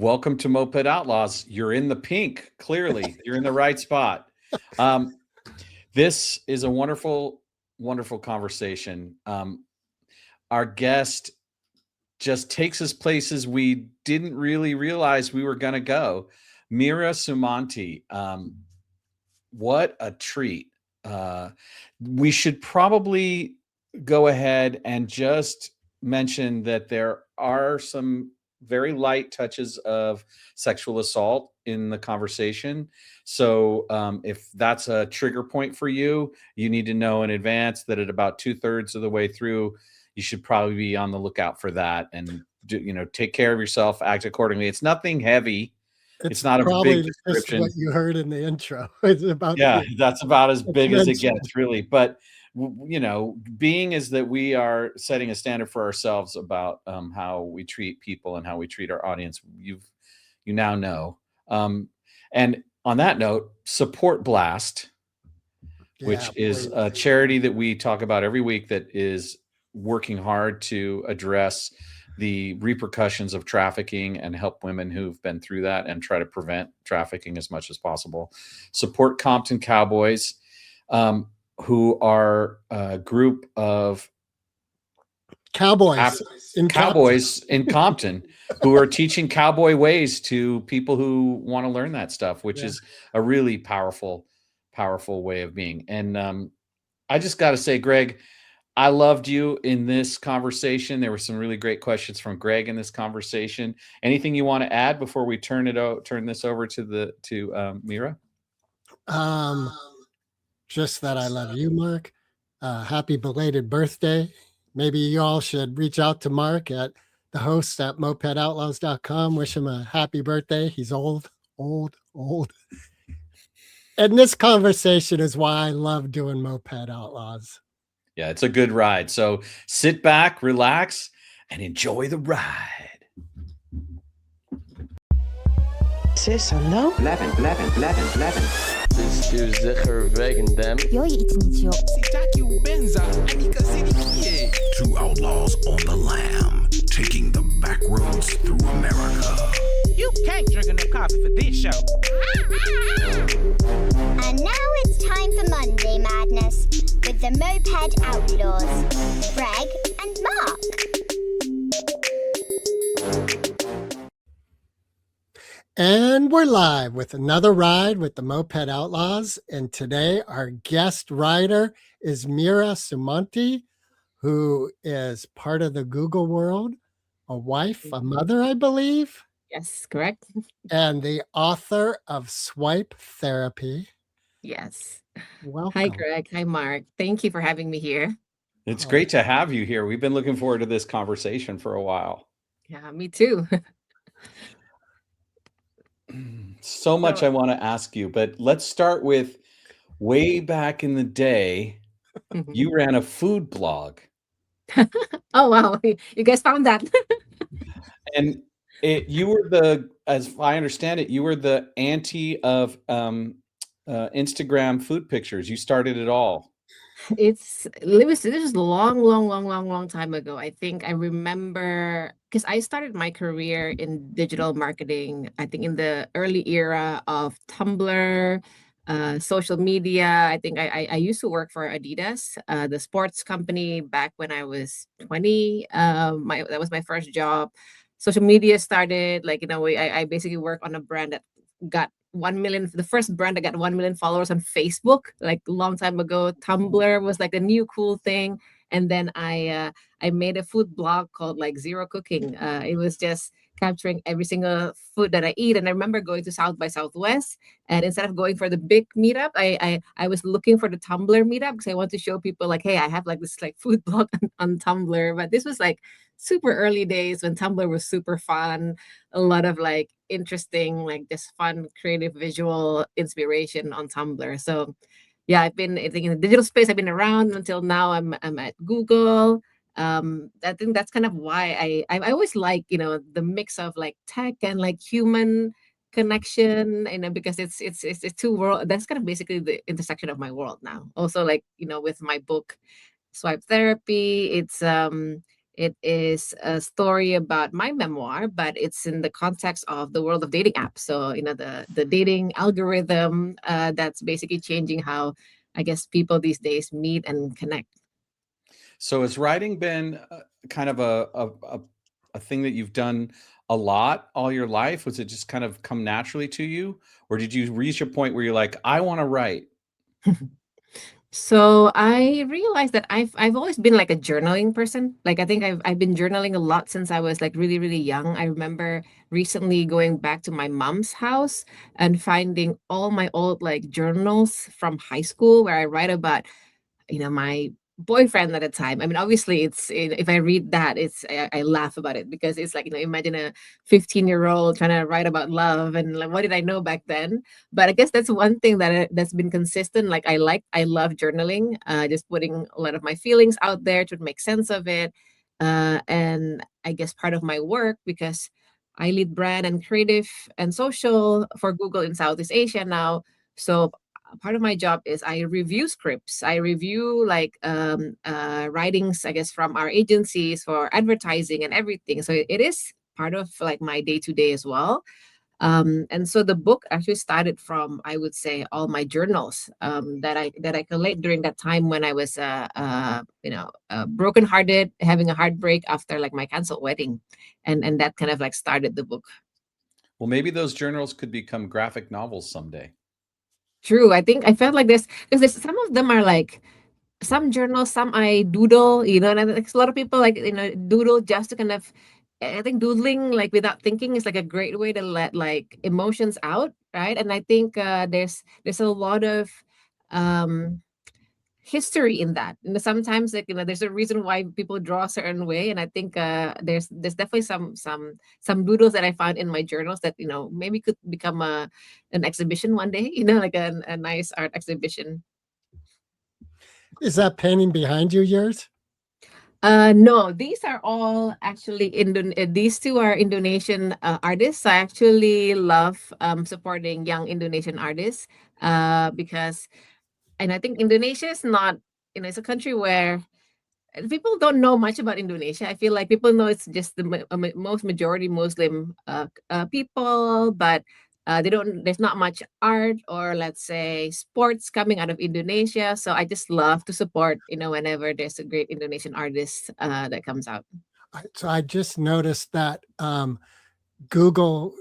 Welcome to Moped Outlaws. You're in the pink, clearly. You're in the right spot. This is a wonderful, wonderful conversation. Our guest just takes us places we didn't really realize we were going to go. Mira Sumanti. What a treat. We should probably go ahead and just mention that there are some very light touches of sexual assault in the conversation. So if that's a trigger point for you, you need to know in advance that at about 2/3 of the way through, you should probably be on the lookout for that and take care of yourself, act accordingly. It's nothing heavy. It's not a big description. What you heard in the intro. It's about that's about as big as it gets, really. But being is that we are setting a standard for ourselves about how we treat people and how we treat our audience. You now know. And on that note, support Blast, which is a charity that we talk about every week that is working hard to address the repercussions of trafficking and help women who've been through that and try to prevent trafficking as much as possible. Support Compton Cowboys, who are a group of cowboys in Compton who are teaching cowboy ways to people who want to learn that stuff, which is a really powerful way of being. And I just got to say, Greg, I loved you in this conversation. There were some really great questions from Greg in this conversation. Anything you want to add before we turn this over to Mira? Just that I love you, Mark. Happy belated birthday. Maybe you all should reach out to Mark at the host at mopedoutlaws.com. Wish him a happy birthday. He's old. And this conversation is why I love doing Moped Outlaws. Yeah, it's a good ride. So sit back, relax, and enjoy the ride. Zes, hallo? Blijven. Stuur zeker wegen dem. Joh je iets niet, joh. Sitaki Ubenza, Anika City. Two outlaws on the lam, taking the back roads through America. You can't drink enough coffee for this show. And now it's time for Monday Madness with the Moped Outlaws, Greg and Mark. And we're live with another ride with the Moped Outlaws. And today our guest rider is Mira Sumanti, who is part of the Google world, a wife, a mother, I believe. Yes, correct. And the author of Swipe Therapy. Yes. Welcome. Hi, Greg. Hi, Mark. Thank you for having me here. It's great to have you here. We've been looking forward to this conversation for a while. Yeah, me too. So much I want to ask you, but let's start with way back in the day, you ran a food blog. Oh, wow. You guys found that. And you were as I understand it, you were the auntie of Instagram food pictures. You started it all. This was a long time ago. I think I remember because I started my career in digital marketing, I think in the early era of Tumblr, social media. I think I used to work for Adidas, the sports company, back when I was 20. That was my first job. Social media started, I basically worked on a brand that got 1 million, the first brand that got 1 million followers on Facebook, like a long time ago. Tumblr was like the new cool thing. And then I made a food blog called Zero Cooking. It was just capturing every single food that I eat. And I remember going to South by Southwest, and instead of going for the big meetup, I was looking for the Tumblr meetup because I want to show people hey, I have this food blog on Tumblr. But this was super early days when Tumblr was super fun, a lot of interesting, just fun, creative visual inspiration on Tumblr. So yeah, I think in the digital space, I've been around until now. I'm at Google. I think that's kind of why I always the mix of tech and human connection, because it's two world. That's kind of basically the intersection of my world now. Also with my book Swipe Therapy, it's It is a story about my memoir, but it's in the context of the world of dating apps. So, the dating algorithm that's basically changing how, I guess, people these days meet and connect. So has writing been kind of a thing that you've done a lot all your life? Was it just kind of come naturally to you, or did you reach a point where you're like, I want to write? So I realized that I've always been like a journaling person. Like I think I've been journaling a lot since I was like really, really young. I remember recently going back to my mom's house and finding all my old like journals from high school where I write about my boyfriend at the time. I mean, obviously, if I read that, I laugh about it because it's like imagine a 15-year-old trying to write about love and like what did I know back then? But I guess that's one thing that's been consistent. Like I love journaling, just putting a lot of my feelings out there to make sense of it, and I guess part of my work because I lead brand and creative and social for Google in Southeast Asia now. So part of my job is I review scripts. I review like writings, I guess, from our agencies for advertising and everything. So it is part of like my day to day as well. And so the book actually started from, I would say, all my journals that I collect during that time when I was, brokenhearted, having a heartbreak after like my canceled wedding, and that kind of like started the book. Well, maybe those journals could become graphic novels someday. True. I think I felt like this because there's some of them are like some journals, some I doodle, and I think a lot of people like, doodle just to kind of, I think doodling like without thinking is like a great way to let like emotions out, right? And I think there's a lot of um history in that. Sometimes like there's a reason why people draw a certain way, and I think there's definitely some doodles that I found in my journals that maybe could become an exhibition one day, like a nice art exhibition. Is that painting behind you yours? No, these are all actually these two are Indonesian artists. I actually love supporting young Indonesian artists because, and I think Indonesia is not, it's a country where people don't know much about Indonesia. I feel like people know it's just the most majority Muslim people, but they don't. There's not much art or let's say sports coming out of Indonesia. So I just love to support, whenever there's a great Indonesian artist that comes out. So I just noticed that Google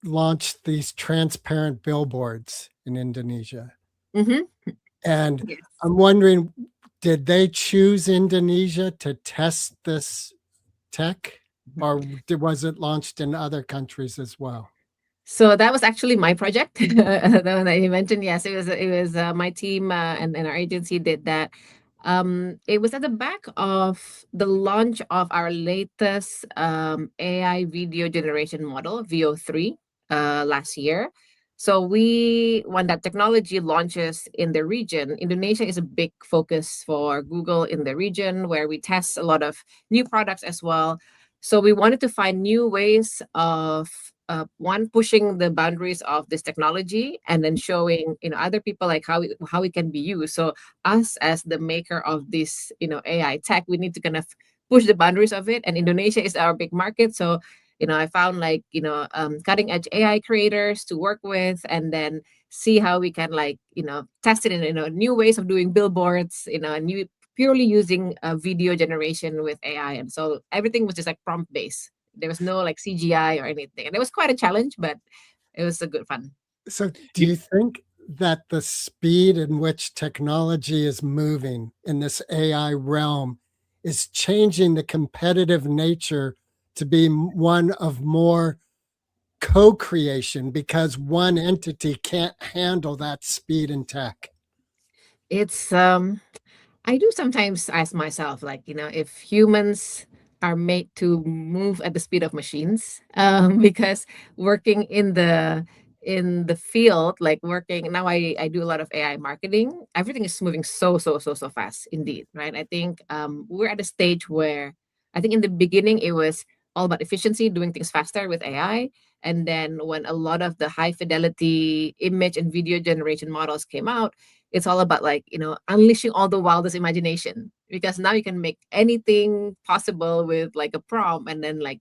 launched these transparent billboards in Indonesia. Mm-hmm. And Yes. I'm wondering, did they choose Indonesia to test this tech, or was it launched in other countries as well? So that was actually my project. The one that you mentioned. Yes, it was my team and our agency did that. It was at the back of the launch of our latest AI video generation model, VO3, last year. So when that technology launches in the region, Indonesia is a big focus for Google in the region where we test a lot of new products as well. So we wanted to find new ways of one pushing the boundaries of this technology and then showing other people like how it can be used. So us as the maker of this AI tech, we need to kind of push the boundaries of it. And Indonesia is our big market, so I found like cutting edge AI creators to work with, and then see how we can like test it in new ways of doing billboards, new purely using video generation with AI. And so everything was just like prompt based. There was no like CGI or anything. And it was quite a challenge, but it was a good fun. So do you think that the speed in which technology is moving in this AI realm is changing the competitive nature to be one of more co-creation because one entity can't handle that speed and tech? It's I do sometimes ask myself, like, if humans are made to move at the speed of machines, because working in the field, like working now, I do a lot of AI marketing. Everything is moving so fast, indeed, right? I think we're at a stage where I think in the beginning it was all about efficiency, doing things faster with AI. And then when a lot of the high fidelity image and video generation models came out, it's all about like unleashing all the wildest imagination, because now you can make anything possible with like a prompt, and then like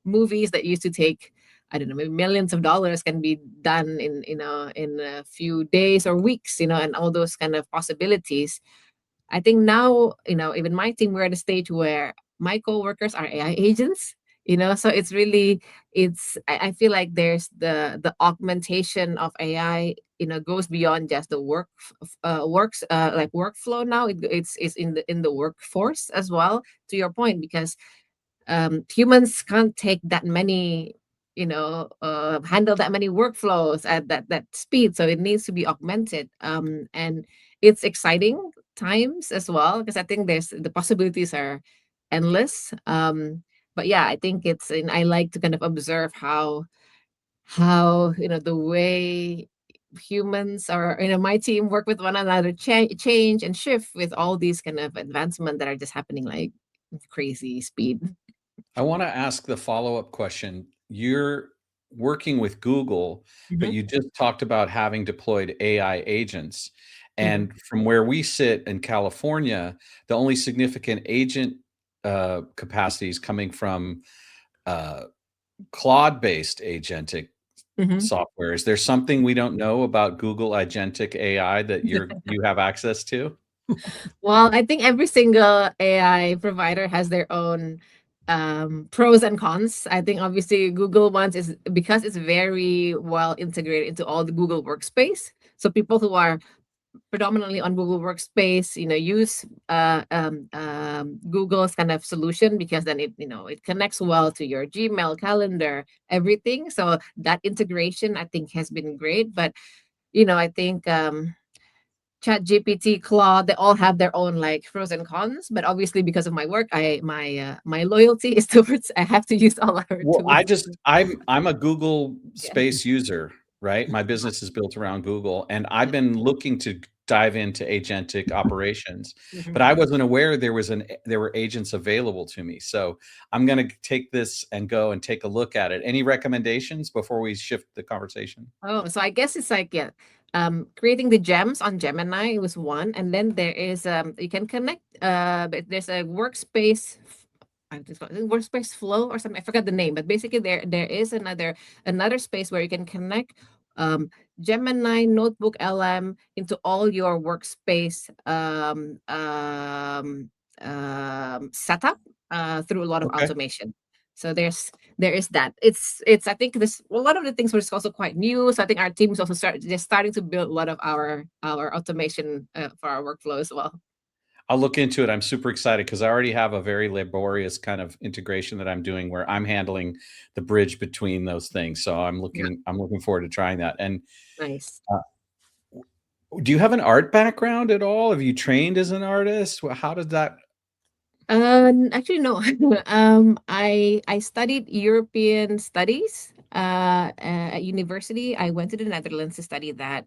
movies that used to take, I don't know, maybe millions of dollars can be done in in a few days or weeks, and all those kind of possibilities. I think now, even my team, we're at a stage where my coworkers are AI agents, so it's really, I feel like there's the augmentation of AI, goes beyond just the works, like workflow now. It's in the workforce as well, to your point, because humans can't take that many, handle that many workflows at that speed, so it needs to be augmented. And it's exciting times as well, because I think there's the possibilities are endless. But yeah, I think it's, and I like to kind of observe how the way humans, or my team, work with one another, change and shift with all these kind of advancement that are just happening like crazy speed. I want to ask the follow-up question. You're working with Google, but Mhm, you just talked about having deployed AI agents. mhm. And from where we sit in California, the only significant agent capacity is coming from uh, Claude-based agentic Mhm. software. Is there something we don't know about Google agentic AI that you have access to? Well, I think every single AI provider has their own pros and cons. I think obviously Google ones is because it's very well integrated into all the Google Workspace. So people who are predominantly on Google Workspace, use Google's kind of solution, because then it connects well to your Gmail, calendar, everything. So that integration, I think, has been great. But I think ChatGPT, Claude, they all have their own like pros and cons. But obviously, because of my work, my loyalty is towards, I have to use all our Well, tools. I'm a Google Yeah. space user, right? My business is built around Google, and I've been looking to dive into agentic operations, but Mhm. I wasn't aware there were agents available to me. So I'm going to take this and go and take a look at it. Any recommendations before we shift the conversation? Oh, so I guess it's like, yeah, creating the gems on Gemini was one, and then there is you can connect. But there's a workspace. I think it's called workspace flow or something. I forgot the name, but basically there is another space where you can connect um Gemini Notebook LM into all your workspace setup through a lot of Okay. automation. So there is that. It's I think this a lot of the things were also quite new. So I think our team is also just starting to build a lot of our automation for our workflow as well. I'll look into it. I'm super excited because I already have a very laborious kind of integration that I'm doing where I'm handling the bridge between those things. So Yeah, I'm looking forward to trying that. And nice. uh, do you have an art background at all? Have you trained as an artist? How did that? Actually, no. I studied European studies at university. I went to the Netherlands to study that.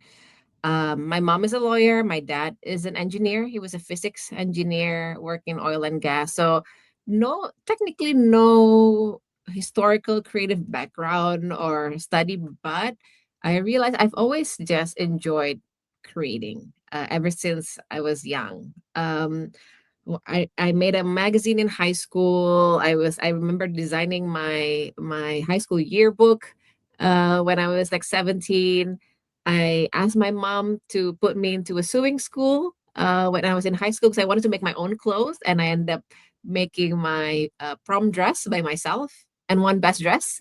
My mom is a lawyer. My dad is an engineer. He was a physics engineer working oil and gas. So, no, technically, no historical creative background or study, but I realized I've always just enjoyed creating ever since I was young. Well, I made a magazine in high school. I remember designing my high school yearbook when I was like 17. I asked my mom to put me into a sewing school when I was in high school because I wanted to make my own clothes, and I ended up making my prom dress by myself and one best dress.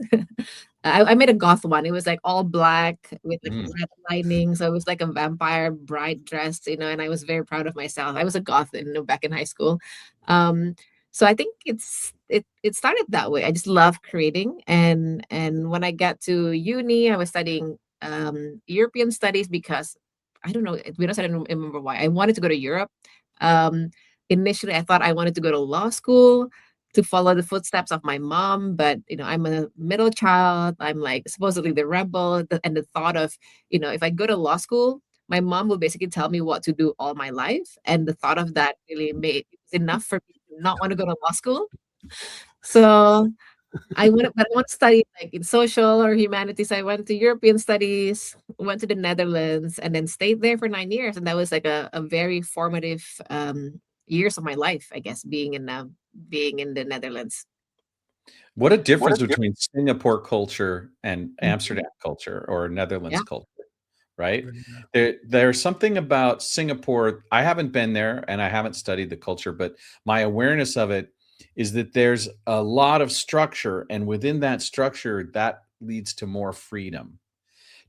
I made a goth one. It was like all black with like Mm. red lining. So it was like a vampire bride dress, and I was very proud of myself. I was a goth back in high school. Um, so I think it started that way. I just love creating. And when I got to uni, I was studying European studies because I don't know, we don't I don't remember why. I wanted to go to Europe. Um, Initially I thought I wanted to go to law school to follow the footsteps of my mom, but I'm a middle child. I'm like supposedly the rebel, and the thought of if I go to law school, my mom will basically tell me what to do all my life, and the thought of that really made it was enough for me to not want to go to law school. So I want to study like in social or humanities. I went to European studies, went to the Netherlands, and then stayed there for 9 years, and that was like a very formative years of my life, I guess, being in the Netherlands. What a difference between Singapore culture and Mhm. Amsterdam culture or Netherlands Yeah. culture, right? Yeah. There's something about Singapore. I haven't been there and I haven't studied the culture, but my awareness of it is that there's a lot of structure, and within that structure, that leads to more freedom.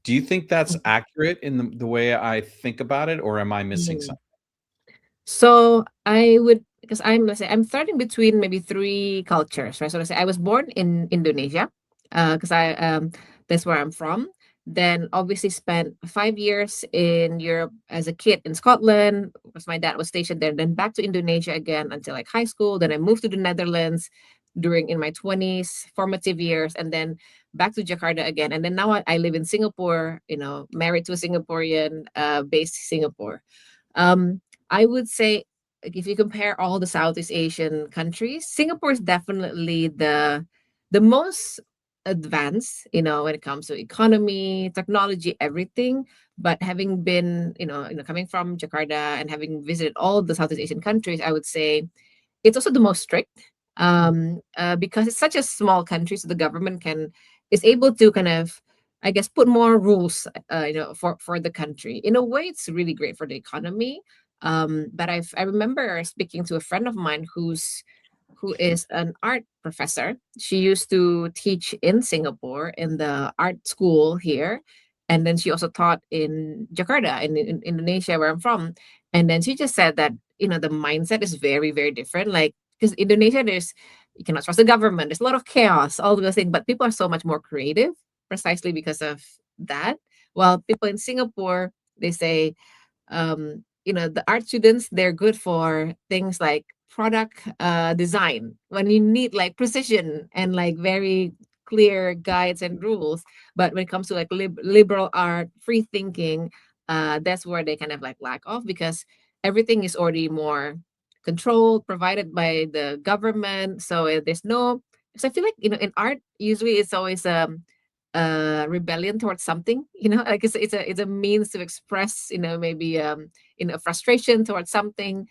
Do you think that's accurate in the way I think about it, or am I missing Mhm. something? So I would, because let's say I'm starting between maybe three cultures, right? So let's say I was born in Indonesia, because that's where I'm from. Then obviously spent 5 years in Europe as a kid in Scotland, because my dad was stationed there. Then back to Indonesia again until like high school. Then I moved to the Netherlands during in my 20s, formative years, and then back to Jakarta again. And then now I live in Singapore, married to a Singaporean, based Singapore. Um, I would say, like, if you compare all the Southeast Asian countries, Singapore is definitely the most advanced, when it comes to economy, technology, everything. But having been, coming from Jakarta and having visited all the Southeast Asian countries, I would say it's also the most strict, because it's such a small country, so the government is able to kind of, I guess, put more rules, for the country. In a way, it's really great for the economy. But I remember speaking to a friend of mine who is an art professor. She used to teach in Singapore in the art school here. And then she also taught in Jakarta, in Indonesia, where I'm from. And then she just said that, the mindset is very, very different. Like, because Indonesia, you cannot trust the government. There's a lot of chaos, all those things, but people are so much more creative precisely because of that. While people in Singapore, they say, the art students, they're good for things like product design when you need like precision and like very clear guides and rules. But when it comes to like liberal art, free thinking, that's where they kind of like lack off, because everything is already more controlled, provided by the government. So there's no, so I feel like, in art, usually it's always rebellion towards something, like it's a means to express, maybe frustration towards something.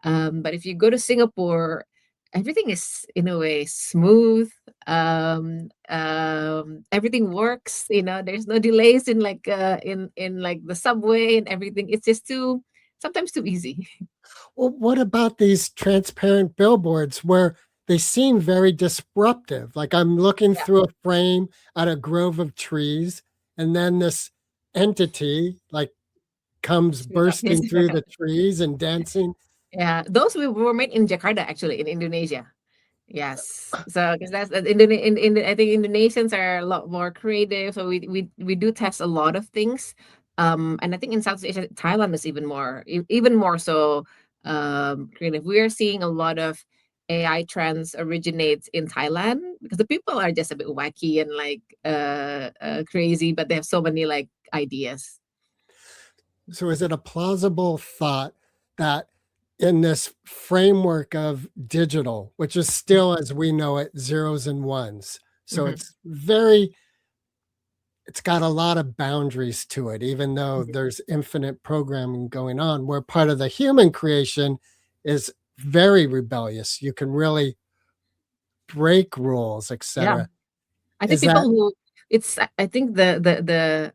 But if you go to Singapore, everything is in a way smooth. Everything works. There's no delays in like in like the subway and everything. It's just sometimes too easy. Well, what about these transparent billboards where they seem very disruptive? Like I'm looking Yeah, through a frame at a grove of trees, and then this entity like comes bursting through the trees and dancing. yeah. Those were made in Jakarta, actually, in Indonesia. Yes. So because that's I think Indonesians are a lot more creative. So we do test a lot of things. And I think in Southeast Asia, Thailand is even more so creative. We are seeing a lot of AI trends originate in Thailand because the people are just a bit wacky and like crazy, but they have so many like ideas. So is it a plausible thought that in this framework of digital, which is still as we know it, zeros and ones, so Mhm. it's got a lot of boundaries to it, even though there's infinite programming going on, where part of the human creation is very rebellious. You can really break rules, Yeah. etc. I think Is people that who I think the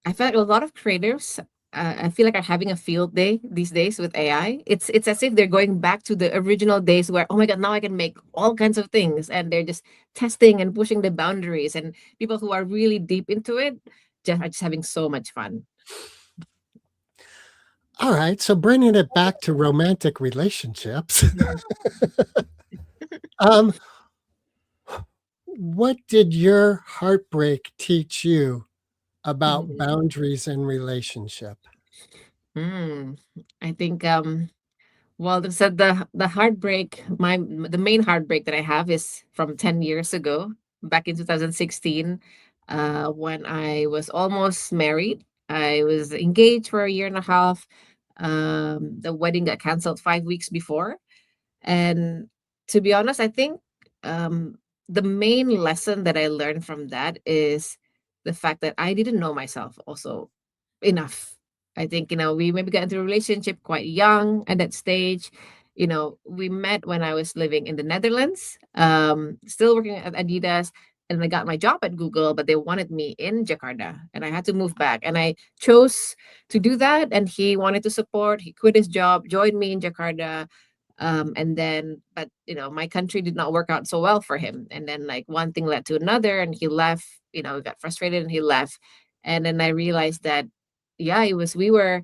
I feel like a lot of creators, I feel like are having a field day these days with AI. It's as if they're going back to the original days where, oh my god, now I can make all kinds of things, and they're just testing and pushing the boundaries. And people who are really deep into it are just having so much fun. all right? So bringing it back to romantic relationships, Mhm. um, what did your heartbreak teach you about Mhm. boundaries in relationship? Mm. I think well, the heartbreak, the main heartbreak that I have is from 10 years ago, back in 2016, when I was almost married. I was engaged for a year and a half. The wedding got canceled 5 weeks before. And to be honest, I think um, the main lesson that I learned from that is the fact that I didn't know myself also enough. I think, we maybe got into a relationship quite young at that stage. We met when I was living in the Netherlands, still working at Adidas. And I got my job at Google, but they wanted me in Jakarta and I had to move back. And I chose to do that. And he wanted to support. He quit his job, joined me in Jakarta. And then, but my country did not work out so well for him. And then, like, one thing led to another, and he left. Got frustrated and he left. And then I realized that, yeah, we were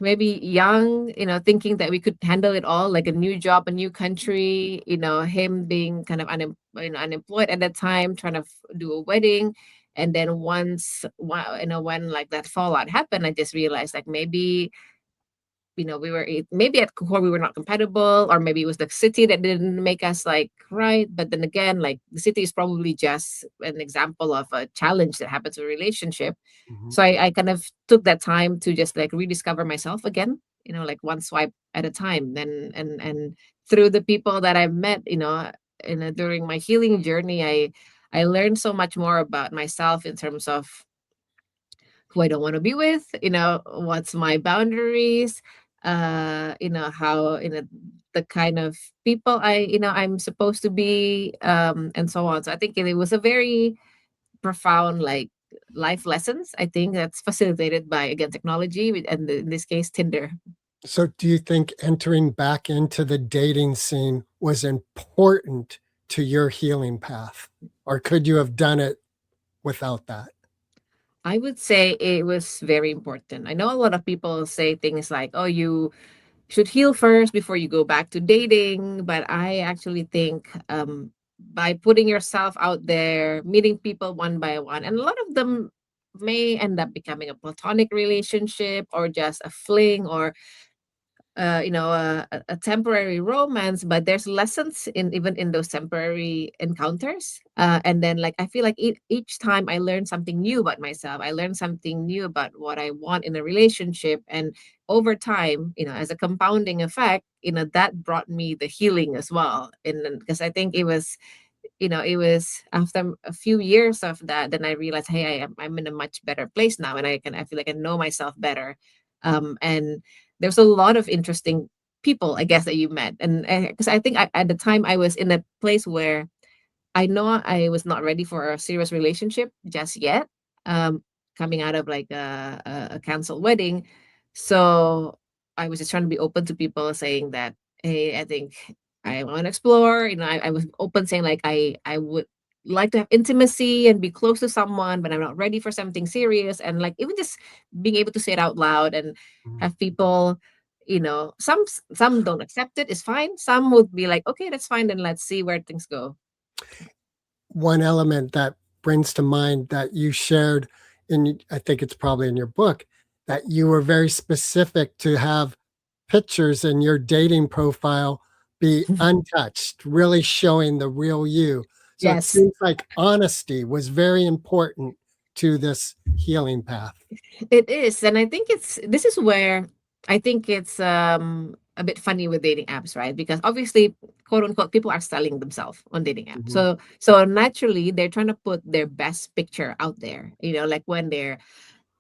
maybe young, thinking that we could handle it all, like a new job, a new country, him being kind of unemployed at that time, trying to do a wedding. And then when like that fallout happened, I just realized, like, maybe maybe at core we were not compatible, or maybe it was the city that didn't make us like right. But then again, like, the city is probably just an example of a challenge that happens in a relationship. Mhm. So I kind of took that time to just like rediscover myself again, like one swipe at a time. And through the people that I've met, during my healing journey, I learned so much more about myself in terms of who I don't want to be with, what's my boundaries, how, the kind of people I'm supposed to be, and so on. So I think it was a very profound, like, life lessons, I think, that's facilitated by, again, technology, and in this case, Tinder. So, do you think entering back into the dating scene was important to your healing path, or could you have done it without that? I would say it was very important. I know a lot of people say things like, oh, you should heal first before you go back to dating. But I actually think, by putting yourself out there, meeting people one by one, and a lot of them may end up becoming a platonic relationship or just a fling, or a temporary romance, but there's lessons in even in those temporary encounters. And then, like, I feel like each time I learn something new about myself, I learn something new about what I want in a relationship. And over time, as a compounding effect, that brought me the healing as well. And because I think it was after a few years of that, then I realized, hey, I'm in a much better place now, and I feel like I know myself better. And there's a lot of interesting people, I guess, that you met. And because I think at the time I was in a place where I know I was not ready for a serious relationship just yet, um, coming out of like a canceled wedding. So I was just trying to be open to people saying that, hey, I think I want to explore. I was open, saying like I would like to have intimacy and be close to someone, but I'm not ready for something serious. And like, even just being able to say it out loud and Mhm. have people, some don't accept it, it's fine. Some would be like, okay, that's fine, then let's see where things go. One element that brings to mind that you shared I think it's probably in your book, that you were very specific to have pictures in your dating profile be untouched, really showing the real you. So it Yes. seems like honesty was very important to this healing path. It is, and I think this is where I think it's a bit funny with dating apps, right? Because obviously, quote unquote, people are selling themselves on dating apps. Mhm. So naturally, they're trying to put their best picture out there. Like when they're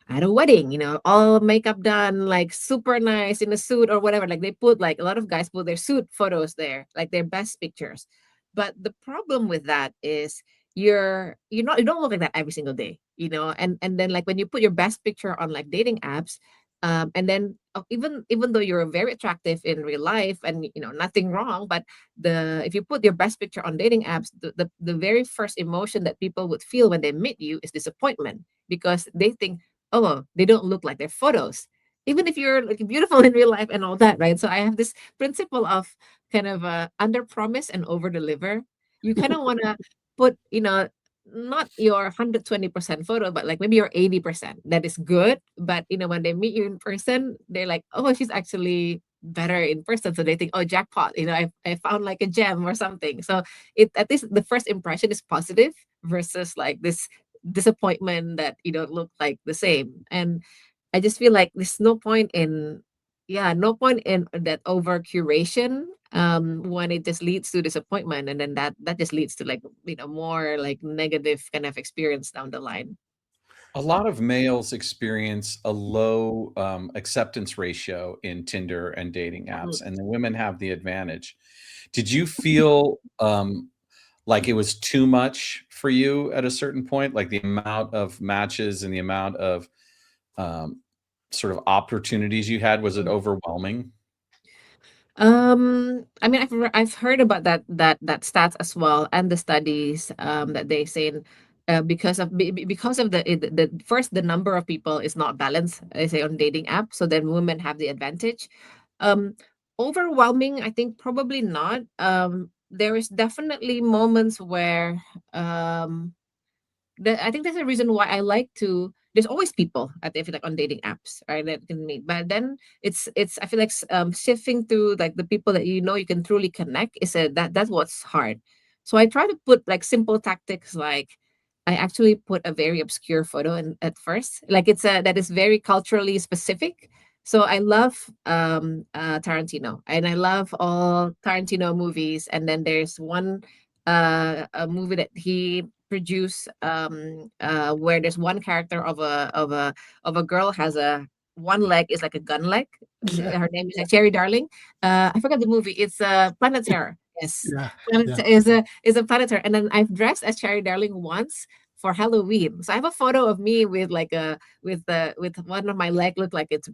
at a wedding, all makeup done, like super nice in a suit or whatever. Like they put, like, a lot of guys put their suit photos there, like their best pictures. But the problem with that is you don't look like that every single day, and then, like, when you put your best picture on like dating apps, and then, even though you're very attractive in real life, and nothing wrong, but the if you put your best picture on dating apps, the very first emotion that people would feel when they meet you is disappointment, because they think, oh, they don't look like their photos, even if you're like beautiful in real life and all that, right? So I have this principle of kind of under promise and over deliver. You kind of want to put, not your 120% photo, but like maybe your 80%. That is good. But when they meet you in person, they're like, oh, she's actually better in person. So they think, oh, jackpot, I found like a gem or something. So it at least the first impression is positive versus like this disappointment that you don't look like the same. And I just feel like there's no point in, yeah, no point in that over curation, when it just leads to disappointment, and then that just leads to, like, more like negative kind of experience down the line. A lot of males experience a low acceptance ratio in Tinder and dating apps, and the women have the advantage. Did you feel like it was too much for you at a certain point? Like the amount of matches and the amount of um, sort of opportunities you had, was it overwhelming? I mean, I've heard about that stats as well, and the studies that they say because of the first, the number of people is not balanced, I say, on dating apps, so then women have the advantage. Um, Overwhelming, I think probably not. There is definitely moments where I think that's the reason why I like to. There's always people I feel like on dating apps, right, that can meet. But then it's I feel like sifting through like the people that you can truly connect that's what's hard. So I try to put like simple tactics, like I actually put a very obscure photo in at first, like it's a that is very culturally specific. So I love Tarantino, and I love all Tarantino movies. And then there's one a movie that he produce where there's one character of a girl has a one leg is like a gun leg. Yeah, Her name is like Cherry Darling. I forgot the movie. It's Planet Terror. Yes, yeah, Planet yeah. is a Planet Terror. And then I've dressed as Cherry Darling once for Halloween. So I have a photo of me with like a with one of my leg look like it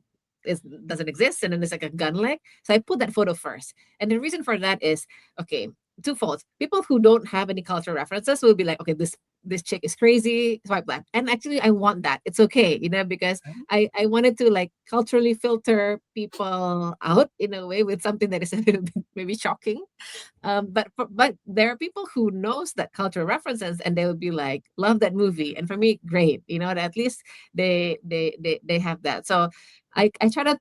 doesn't exist, and then it's like a gun leg. So I put that photo first. And the reason for that is, okay, twofold. People who don't have any cultural references will be like, okay, this chick is crazy, swipe left. And actually, I want that. It's okay, because I wanted to like culturally filter people out in a way with something that is a little bit maybe shocking. But there are people who knows that cultural references, and they would be like, love that movie. And for me, great, that at least they have that. So I try to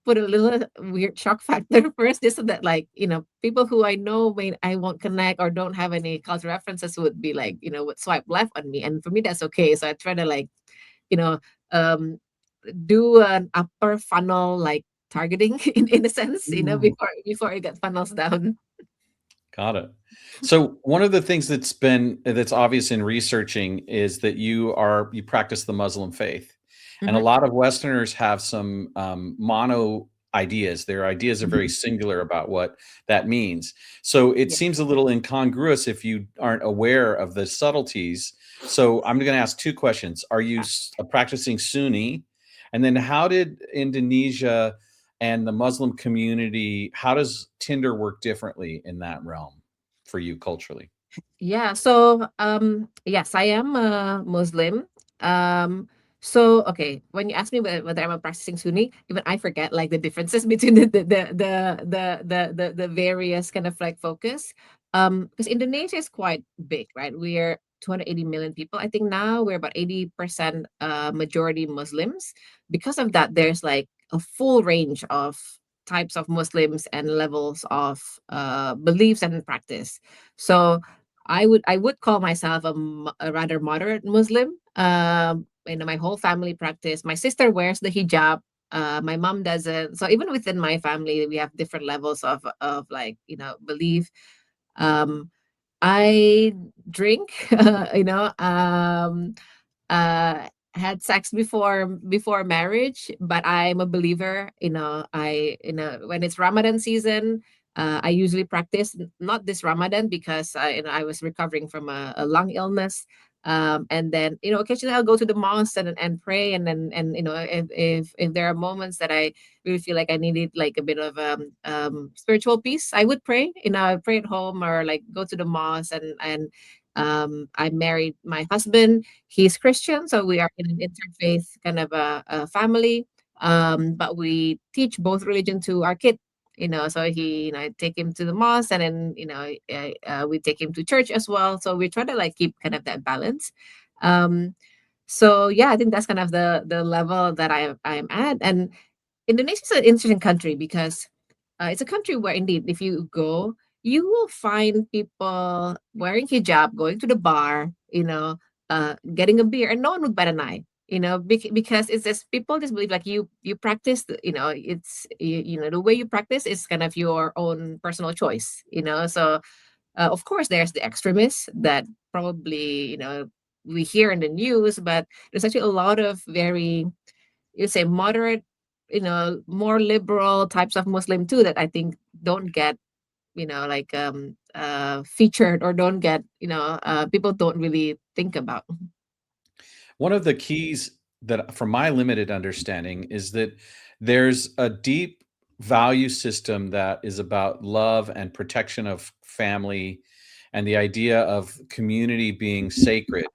put a little weird shock factor first, just so that like, people who I know I won't connect or don't have any cultural references would be like, would swipe left on me. And for me, that's okay. So I try to like, you know, um, do an upper funnel like targeting in a sense, Mm, before it gets funnels down. Got it. So one of the things that's obvious in researching is that you practice the Muslim faith, and a Mhm. lot of Westerners have some mono ideas. Their ideas are very Mhm. singular about what that means. So it Yeah. seems a little incongruous if you aren't aware of the subtleties. So I'm going to ask two questions: Are you practicing Sunni? And then how did Indonesia and the Muslim community, how does Tinder work differently in that realm for you culturally? Yeah, so yes, I am a Muslim. Um so okay, when you ask me whether I'm a practicing Sunni, even I forget like the differences between the various kind of like focus. Because Indonesia is quite big, right? We're 280 million people. I think now we're about 80% majority Muslims. Because of that, there's like a full range of types of Muslims and levels of beliefs and practice. So I would call myself a rather moderate Muslim. My whole family practice. My sister wears the hijab. My mom doesn't. So even within my family, we have different levels of like belief. Um, I drink. Had sex before marriage, but I'm a believer. When it's Ramadan season, I usually practice. Not this Ramadan because I was recovering from a lung illness. And then occasionally I'll go to the mosque and pray, and then if there are moments that I really feel like I needed like a bit of spiritual peace, I would pray. I would pray at home or like go to the mosque. And I married my husband. He's Christian, so we are in an interfaith kind of a family. But we teach both religion to our kid. So I take him to the mosque, and then we take him to church as well. So we try to like keep kind of that balance. Um, so yeah, I think that's kind of the level that I'm at. And Indonesia is an interesting country because it's a country where indeed, if you go, you will find people wearing hijab, going to the bar, getting a beer, and no one would bat an eye. Because it's just people just believe like you practice. The way you practice is kind of your own personal choice. So of course, there's the extremists that probably we hear in the news, but there's actually a lot of very, you say, moderate, more liberal types of Muslim too that I think don't get, like featured, or don't get, people don't really think about. One of the keys that, from my limited understanding, is that there's a deep value system that is about love and protection of family and the idea of community being sacred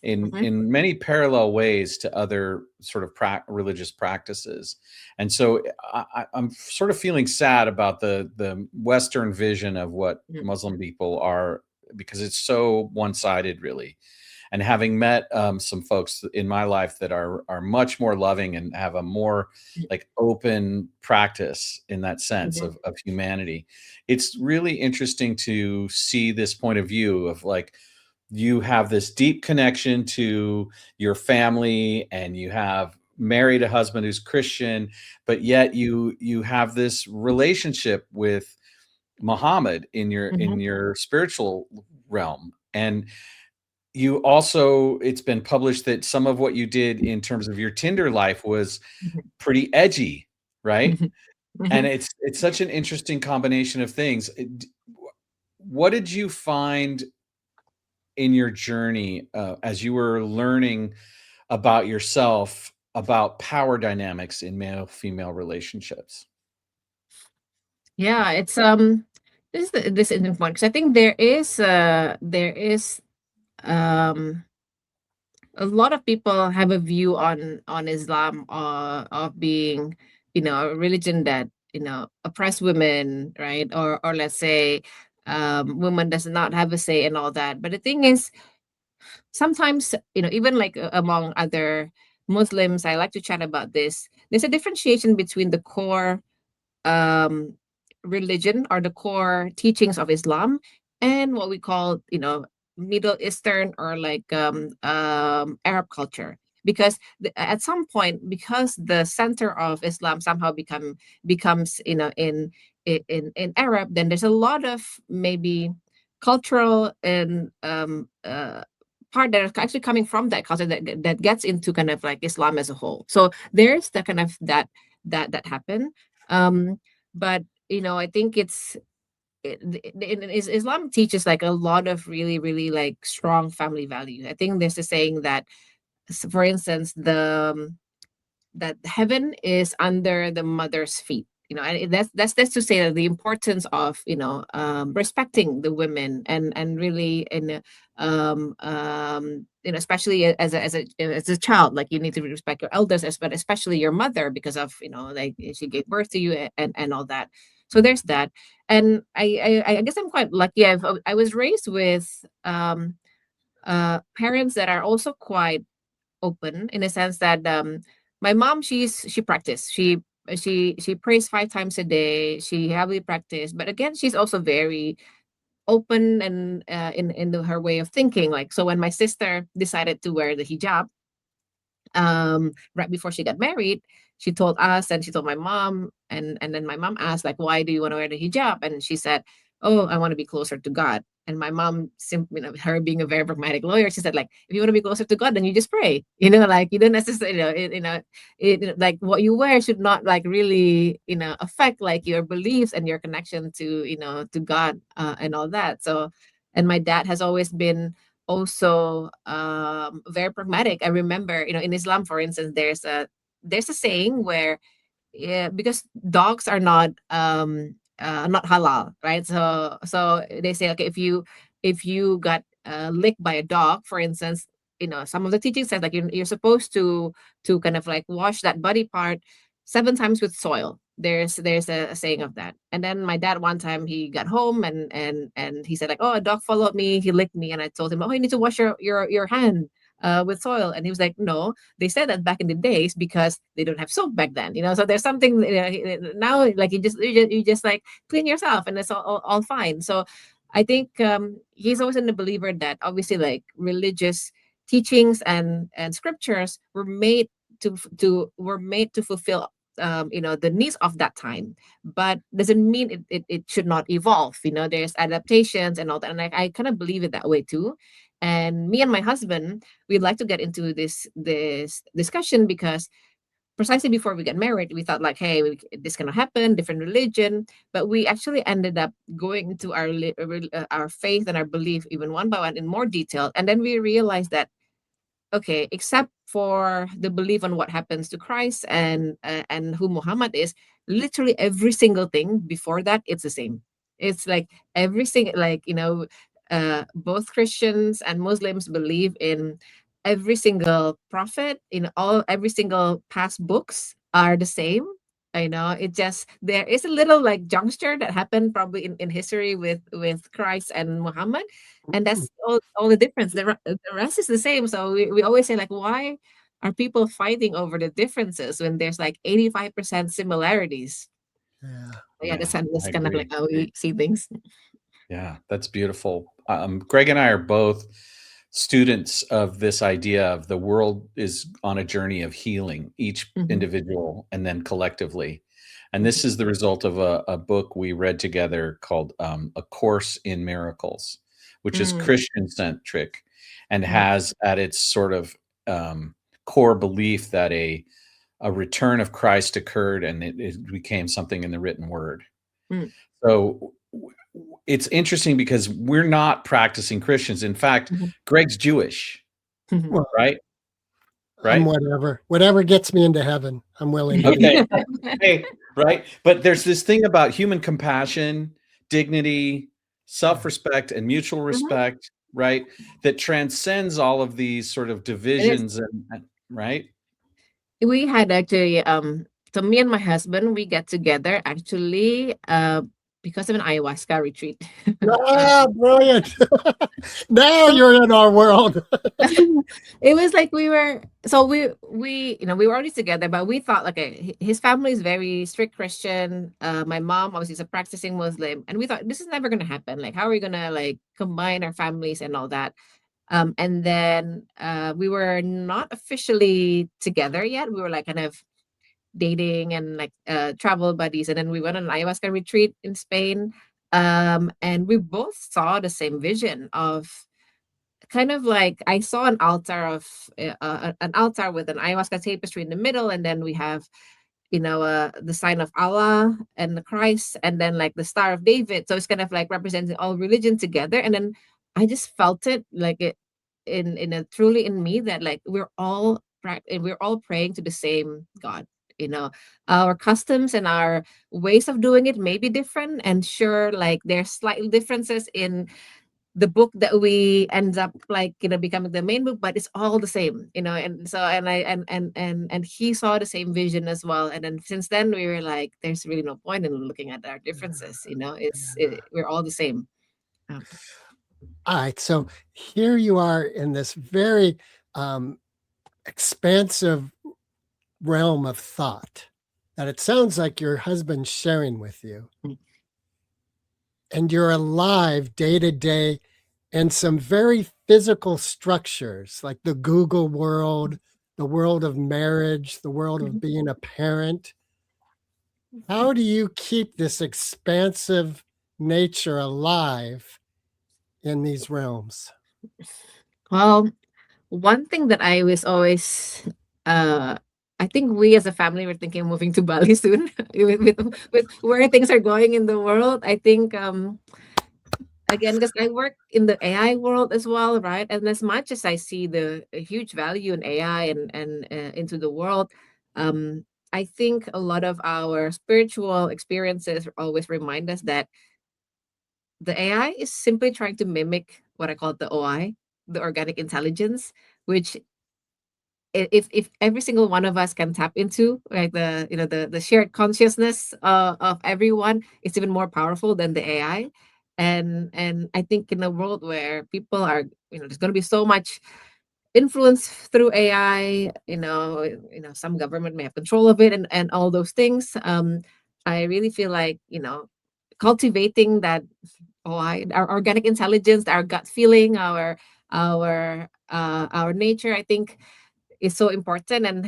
Mhm. in many parallel ways to other sort of religious practices. And so I'm sort of feeling sad about the Western vision of what Mhm. Muslim people are, because it's so one-sided, really. And having met some folks in my life that are much more loving and have a more like open practice in that sense Mhm. of humanity, it's really interesting to see this point of view of like, you have this deep connection to your family and you have married a husband who's Christian, but yet you have this relationship with Muhammad in Mhm. your spiritual realm. And you also, it's been published that some of what you did in terms of your Tinder life was Mhm. pretty edgy, right? Mhm. And Mhm. it's such an interesting combination of things. What did you find in your journey as you were learning about yourself, about power dynamics in male female relationships? Yeah, it's this is important because I think there is um a lot of people have a view on Islam, of being, a religion that, oppress women, right? Or let's say, women does not have a say and all that. But the thing is, sometimes, even like among other Muslims, I like to chat about this. There's a differentiation between the core um, religion, or the core teachings of Islam, and what we call, Middle Eastern, or like Arab culture. Because at some point, because the center of Islam somehow becomes, in Arab, then there's a lot of maybe cultural and part that are actually coming from that culture that gets into kind of like Islam as a whole. So there's that kind of that happen. Um, but I think Islam teaches like a lot of really, really like strong family values. I think there's a saying that, for instance, that heaven is under the mother's feet. And that's to say that the importance of, respecting the women, and really, and especially as a child, like you need to respect your elders, but especially your mother, because of, like she gave birth to you, and all that. So there's that. And I guess I'm quite lucky. I was raised with parents that are also quite open, in a sense that, my mom, she practiced, she prays 5 times a day, she heavily practiced, but again, she's also very open, and in her way of thinking. Like, so when my sister decided to wear the hijab, right before she got married, she told us, and she told my mom, and then my mom asked, like, why do you want to wear the hijab? And she said, oh, I want to be closer to God. And my mom, simply, her being a very pragmatic lawyer, she said, like, if you want to be closer to God, then you just pray. Like, you don't necessarily, like what you wear should not like really, affect like your beliefs and your connection to, to God, and all that. So, and my dad has always been also very pragmatic. I remember, in Islam, for instance, there's a saying where, yeah, because dogs are not halal, right? So they say, okay, if you got licked by a dog, for instance, some of the teaching says like you're supposed to kind of like wash that body part 7 times with soil. There's a saying of that. And then my dad, one time, he got home, and he said like, oh, a dog followed me, he licked me, and I told him, oh, you need to wash your hand with soil. And he was like, no, they said that back in the days because they don't have soap back then. So there's something, now, like you just like clean yourself, and it's all fine. So I think he's always in the believer that obviously like religious teachings and scriptures were made to fulfill the needs of that time, but doesn't mean it should not evolve. There's adaptations and all that, and I kind of believe it that way too. And me and my husband, we'd like to get into this discussion because precisely before we get married, we thought like, hey, this cannot happen, different religion. But we actually ended up going into our faith and our belief even one by one in more detail. And then we realized that, okay, except for the belief on what happens to Christ and who Muhammad is, literally every single thing before that, it's the same. It's like every single, like, both Christians and Muslims believe in every single prophet, in every single past books are the same. I know it just, there is a little like juncture that happened probably in history with Christ and Muhammad, and that's all the difference. The rest is the same. So we always say like, why are people fighting over the differences when there's like 85% similarities? Yeah. Yeah, that's kind I of like agree. how we see things. Yeah, that's beautiful. Greg and I are both students of this idea of the world is on a journey of healing, each Mhm. individual and then collectively. And Mhm. this is the result of a book we read together called A Course in Miracles, which is Mm, Christian centric and mm, has at its sort of core belief that a return of Christ occurred and it became something in the written word. mm, So it's interesting because we're not practicing Christians. In fact, mhm, Greg's Jewish, mhm. Well, right? I'm Right? whatever gets me into heaven, I'm willing to do. Okay. Hey, right? But there's this thing about human compassion, dignity, self-respect, and mutual Mhm. respect, right? That transcends all of these sort of It is. divisions and right? We had actually so me and my husband, we get together actually because of an ayahuasca retreat. Ah, brilliant. Now you're in our world. It was like we were already together, but we thought like, his family is very strict Christian. My mom obviously is a practicing Muslim, and we thought this is never gonna happen. Like, how are we gonna like combine our families and all that? And then we were not officially together yet. We were like kind of dating and like travel buddies. And then we went on an ayahuasca retreat in Spain. And we both saw the same vision of kind of like, I saw an altar an altar with an ayahuasca tapestry in the middle, and then we have the sign of Allah and the Christ, and then like the Star of David. So it's kind of like representing all religion together. And then I just felt it like it in a truly in me that like we're all praying to the same God. Our customs and our ways of doing it may be different, and sure, like there's slight differences in the book that we end up like becoming the main book, but it's all the same. And so and I and he saw the same vision as well. And then since then we were like, there's really no point in looking at our differences. We're all the same. Um, All right. So here you are in this very expansive realm of thought that it sounds like your husband's sharing with you. Mm. And you're alive day to day in some very physical structures like the Google world, the world of marriage, the world of being a parent. How do you keep this expansive nature alive in these realms? well, one thing that I was always I think we as a family were thinking of moving to Bali soon with where things are going in the world. I think again, because I work in the AI world as well, right? And as much as I see the a huge value in AI and into the world, um, I think a lot of our spiritual experiences always remind us that the AI is simply trying to mimic what I call the OI, the organic intelligence, which if every single one of us can tap into like the shared consciousness of everyone, it's even more powerful than the AI. And I think in a world where people are, there's going to be so much influence through AI, some government may have control of it and all those things. I really feel like, cultivating that OI, our organic intelligence, our gut feeling, our nature, I think is so important. And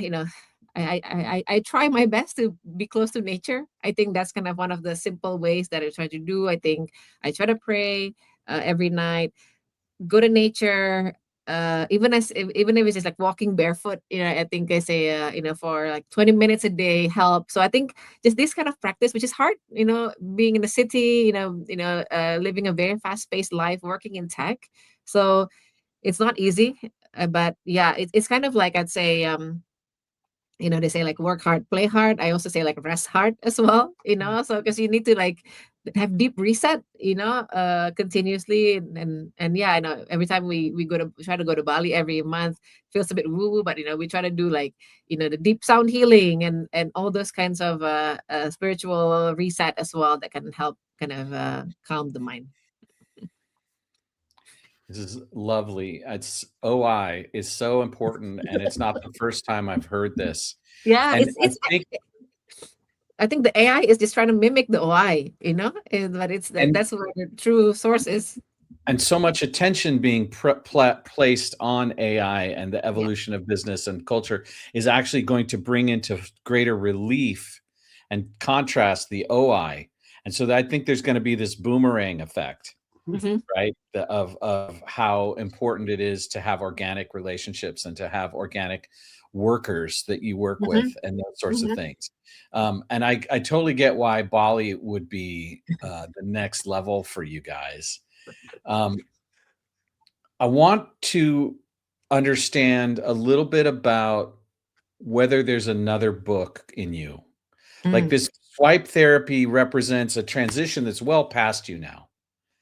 I try my best to be close to nature. I think that's kind of one of the simple ways that I try to do. I think I try to pray every night. go to nature, even if it's just like walking barefoot, I think I say, for like 20 minutes a day help. So I think just this kind of practice, which is hard, being in the city, living a very fast-paced life, working in tech. So it's not easy, but yeah, it's kind of like, I'd say, they say like work hard, play hard. I also say like rest hard as well, so because you need to like have deep reset, continuously. And yeah, I know every time we try to go to Bali every month, feels a bit woo woo, but we try to do like, the deep sound healing and all those kinds of spiritual reset as well that can help kind of calm the mind. This is lovely. It's OI is so important, and it's not the first time I've heard this. Yeah, And I think the AI is just trying to mimic the OI, but and that's where the true source is. and so much attention being placed on AI and the evolution of business and culture is actually going to bring into greater relief and contrast the OI. And so I think there's going to be this boomerang effect, Mhm, right? Of how important it is to have organic relationships and to have organic workers that you work with mhm, and those sorts of mhm. things. And I totally get why Bali would be the next level for you guys. Um, I want to understand a little bit about whether there's another book in you. Like Mm, this swipe therapy represents a transition that's well past you now,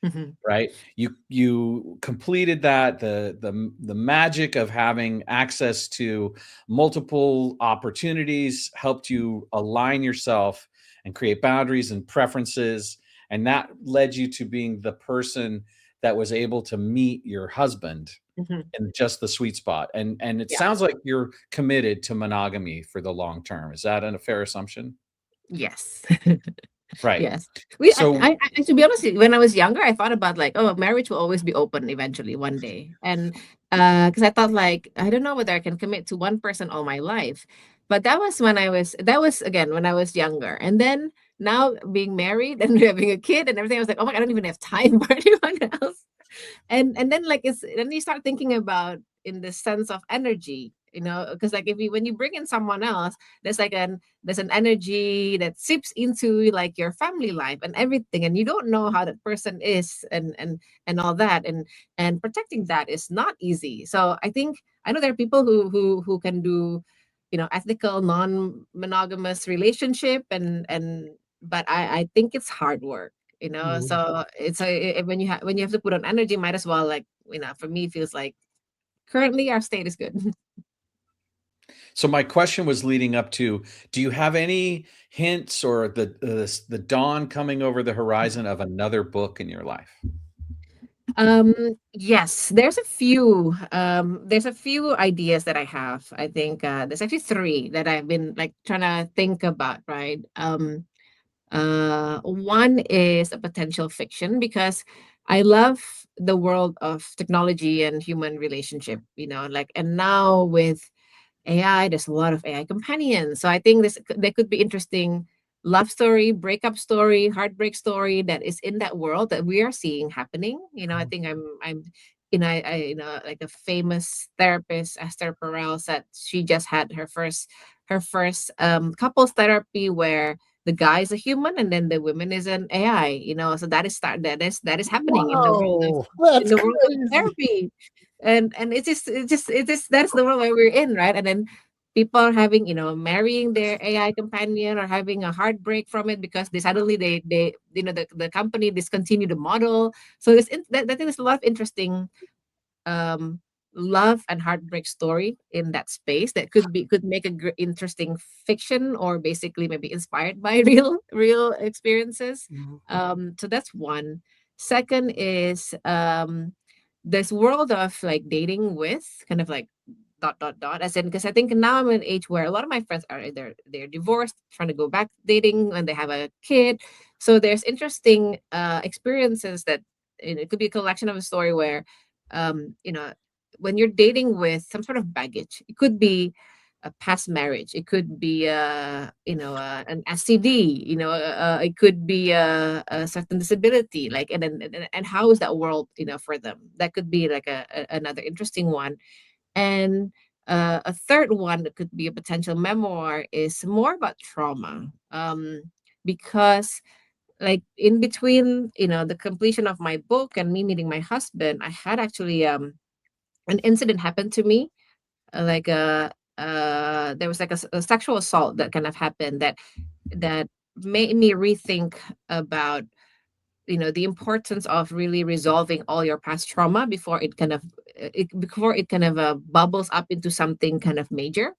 mhm, right? You completed that. The magic of having access to multiple opportunities helped you align yourself and create boundaries and preferences, and that led you to being the person that was able to meet your husband mhm. in just the sweet spot. And it Yeah. sounds like you're committed to monogamy for the long term. Is that a fair assumption? Yes. Right. Yes. So To be honest, when I was younger, I thought about like, oh, marriage will always be open eventually one day. And because I thought like, I don't know whether I can commit to one person all my life. But that was again when I was younger. And then now being married and having a kid and everything, I was like, oh my, I don't even have time for anyone else. And then like it's then you start thinking about in the sense of energy, because like if you when you bring in someone else, there's an energy that seeps into like your family life and everything, and you don't know how that person is and all that, and protecting that is not easy. So I think I know there are people who can do, ethical non-monogamous relationship, and but I think it's hard work, so it's when you have to put on energy, might as well, like, for me it feels like currently our state is good. So my question was leading up to, do you have any hints or the dawn coming over the horizon of another book in your life? Yes, there's a few ideas that I have. I think there's actually three that I've been like trying to think about, right? One is a potential fiction because I love the world of technology and human relationship, like, and now with AI, there's a lot of AI companions. So I think there could be interesting love story, breakup story, heartbreak story that is in that world that we are seeing happening. I think I'm like a famous therapist, Esther Perel, said she just had her first couples therapy where the guy is a human and then the woman is an AI, so that is happening Whoa, in that's the world of crazy. therapy. And it's just that's the world where we're in, right? And then people are having, marrying their AI companion or having a heartbreak from it because they suddenly they the company discontinued the model. So I think there's a lot of interesting um love and heartbreak story in that space that could make a interesting fiction, or basically maybe inspired by real experiences. Mhm. So that's one. Second is this world of like dating with kind of like dot dot dot, as in, because I think now I'm in an age where a lot of my friends are either they're divorced, trying to go back dating, and they have a kid. So there's interesting experiences that, it could be a collection of a story where, um you know when you're dating with some sort of baggage, it could be a past marriage. It could be an STD. It could be a certain disability. Like and how is that world for them? That could be like another interesting one. And a third one that could be a potential memoir is more about trauma. Because like in between, the completion of my book and me meeting my husband, I had actually an incident happen to me. Like there was like a sexual assault that kind of happened that made me rethink about the importance of really resolving all your past trauma before it kind of bubbles up into something kind of major.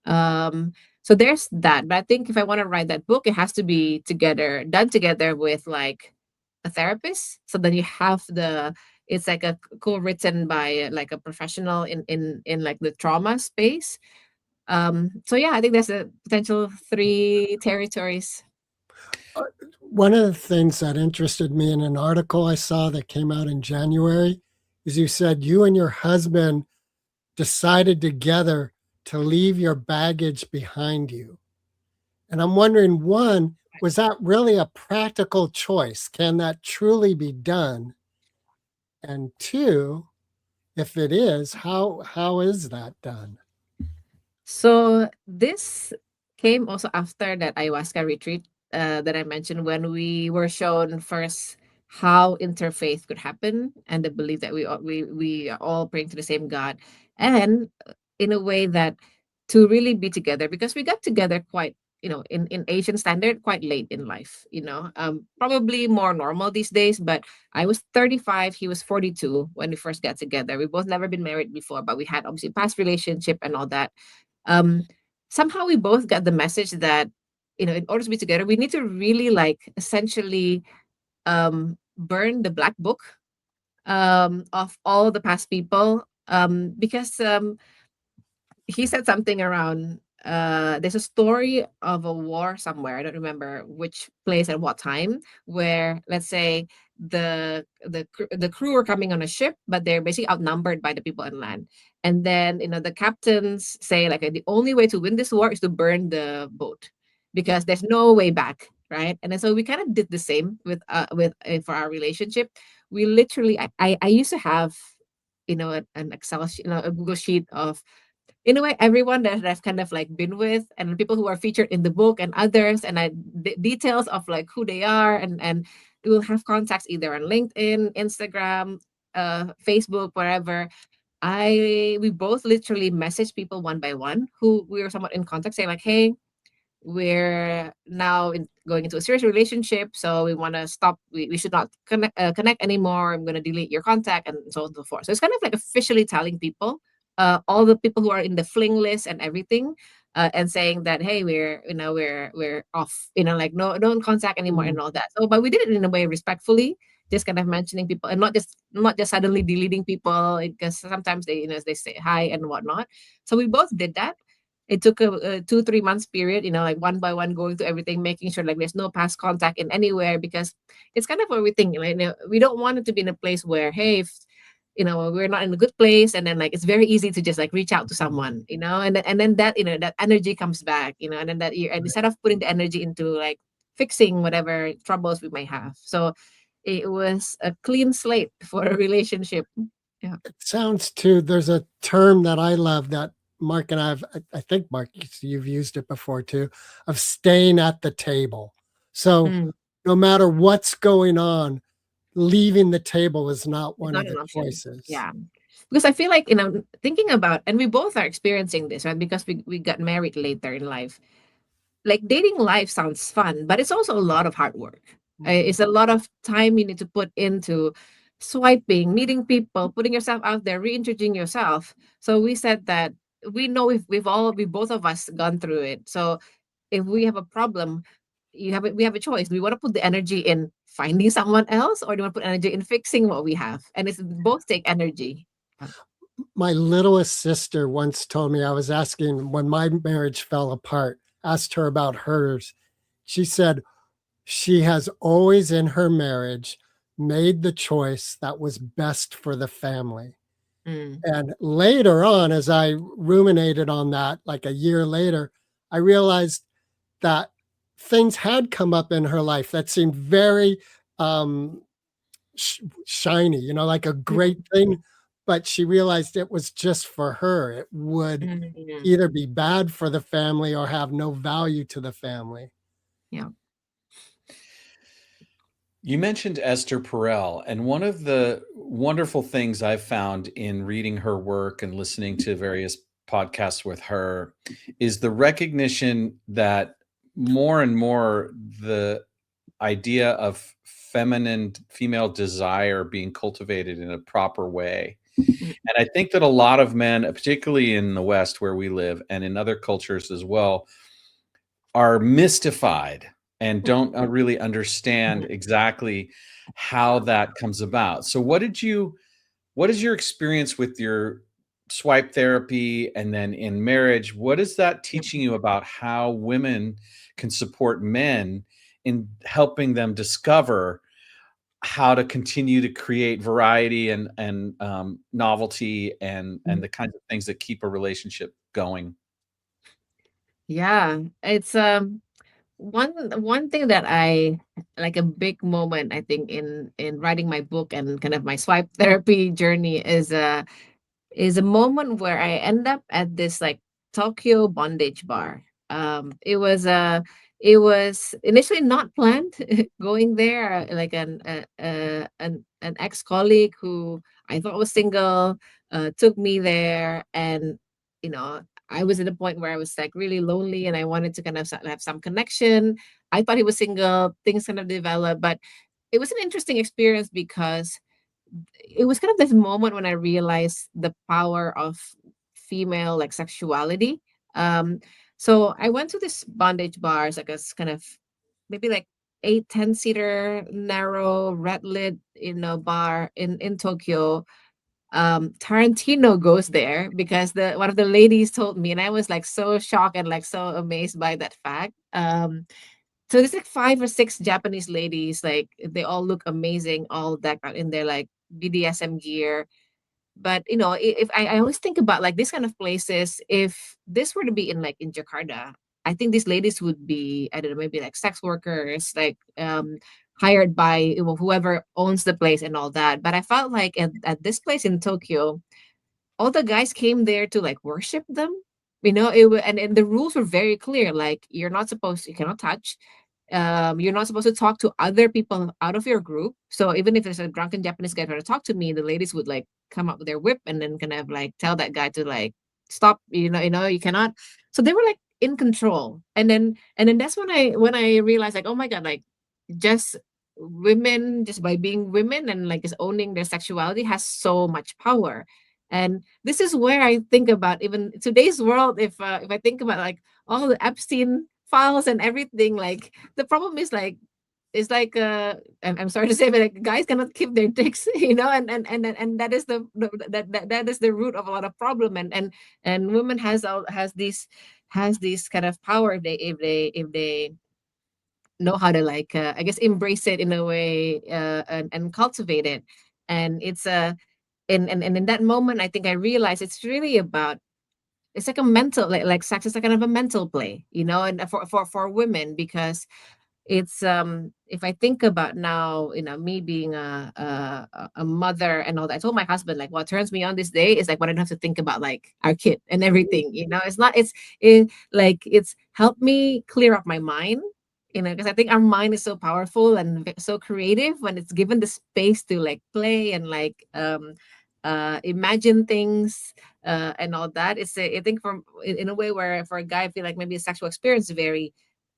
So there's that. But I think if I want to write that book, it has to be done together with like a therapist. So then you have it's like a co-written by like a professional in like the trauma space. So yeah, I think there's a potential 3 territories. One of the things that interested me in an article I saw that came out in January is you said you and your husband decided together to leave your baggage behind you. And I'm wondering, one, was that really a practical choice? Can that truly be done? And two, if it is, how is that done? So this came also after that ayahuasca retreat that I mentioned, when we were shown first how interfaith could happen, and the belief that we are all praying to the same God, and in a way that to really be together, because we got together quite in Asian standard quite late in life, probably more normal these days, but I was 35, he was 42 when we first got together. We both never been married before, but we had obviously past relationship and all that. um Somehow we both got the message that in order to be together, we need to really like essentially burn the black book of all the past people, because he said something around there's a story of a war somewhere, I don't remember which place and what time, where let's say the crew are coming on a ship, but they're basically outnumbered by the people on land. And then the captains say like the only way to win this war is to burn the boat, because there's no way back, right? And then so we kind of did the same with for our relationship. We literally I used to have an Excel sheet, a Google sheet of, in a way, everyone that I've kind of like been with, and people who are featured in the book and others, and details of like who they are, and we'll have contacts either on LinkedIn, Instagram, Facebook, wherever. We both literally message people one by one who we were somewhat in contact, saying like, hey, we're now going into a serious relationship, so we want to stop. We should not connect anymore. I'm going to delete your contact, and so on and so forth. So it's kind of like officially telling people, all the people who are in the fling list and everything, and saying that, hey, we're off, like no contact anymore and all that. So but we did it in a way respectfully, just kind of mentioning people, and not just suddenly deleting people, because sometimes they say hi and whatnot. So we both did that. It took a 2-3 months period, like one by one, going through everything, making sure like there's no past contact in anywhere, because it's kind of what we think. We don't want it to be in a place where, hey, if we're not in a good place, and then like it's very easy to just like reach out to someone, and then that that energy comes back, and then that and instead of putting the energy into like fixing whatever troubles we may have. So it was a clean slate for a relationship. Yeah. It sounds too, there's a term that I love that Mark and I think Mark, you've used it before too, of staying at the table. So Mm. no matter what's going on, leaving the table is not It's one not of an the option. choices. Yeah. Because I feel like, thinking about, and we both are experiencing this, right? Because we got married later in life. Like dating life sounds fun, but it's also a lot of hard work. It's a lot of time you need to put into swiping, meeting people, putting yourself out there, reintroducing yourself. So we said that we know if we both of us gone through it. So if we have a problem, we have a choice. Do we want to put the energy in finding someone else, or do we want to put energy in fixing what we have? And it's both take energy. My littlest sister once told me, I was asking when my marriage fell apart, asked her about hers. She said she has always in her marriage made the choice that was best for the family. Mm. And later on, as I ruminated on that, like a year later, I realized that things had come up in her life that seemed very um, shiny, like a great thing. But she realized it was just for her. It would Mm. either be bad for the family or have no value to the family. Yeah. You mentioned Esther Perel, and one of the wonderful things I've found in reading her work and listening to various podcasts with her is the recognition that more and more the idea of female desire being cultivated in a proper way. Mm. And I think that a lot of men, particularly in the West where we live and in other cultures as well, are mystified and don't really understand exactly how that comes about. So what is your experience with your swipe therapy and then in marriage? What is that teaching you about how women can support men in helping them discover how to continue to create variety and novelty and the kinds of things that keep a relationship going? Yeah, it's one thing that I like, a big moment I think in writing my book and kind of my swipe therapy journey is a moment where I end up at this like Tokyo bondage bar. It was initially not planned going there. Like an ex colleague who I thought was single took me there, and you know I was at a point where I was like really lonely, and I wanted to kind of have some connection. I thought he was single. Things kind of developed, but it was an interesting experience because it was kind of this moment when I realized the power of female like sexuality. Um, so I went to this bondage bars, like a kind of maybe like 8-10 seater, narrow, red lit, bar in Tokyo. Tarantino goes there because the one of the ladies told me, and I was like so shocked and like so amazed by that fact. So there's like 5 or 6 Japanese ladies, like they all look amazing, all decked out in their like BDSM gear. But if I always think about like this kind of places, if this were to be in like in Jakarta, I think these ladies would be, I don't know, maybe like sex workers, like hired by whoever owns the place and all that. But I felt like at this place in Tokyo, all the guys came there to like worship them. And the rules were very clear. Like you cannot touch. You're not supposed to talk to other people out of your group. So even if there's a drunken Japanese guy trying to talk to me, the ladies would like come up with their whip and then kind of like tell that guy to like stop. You cannot. So they were like in control. And then that's when I realized like, oh my god, like just women, just by being women and like just owning their sexuality has so much power. And this is where I think about even today's world. If I think about like all the Epstein files and everything, like the problem is like it's like I'm sorry to say, but like guys cannot keep their dicks, and that is that is the root of a lot of problem. And women has these kind of power if they know how to like I guess embrace it in a way and cultivate it. And it's and in that moment I think I realized it's really about, it's like a mental, like sex is like kind of a mental play, and for women, because it's if I think about now, me being a mother and all that. I told my husband like what turns me on this day is like when I don't have to think about like our kid and everything. It's not it's helped me clear up my mind, because I think our mind is so powerful and so creative when it's given the space to like play and like imagine things and all that. I think in a way where for a guy I feel like maybe a sexual experience is very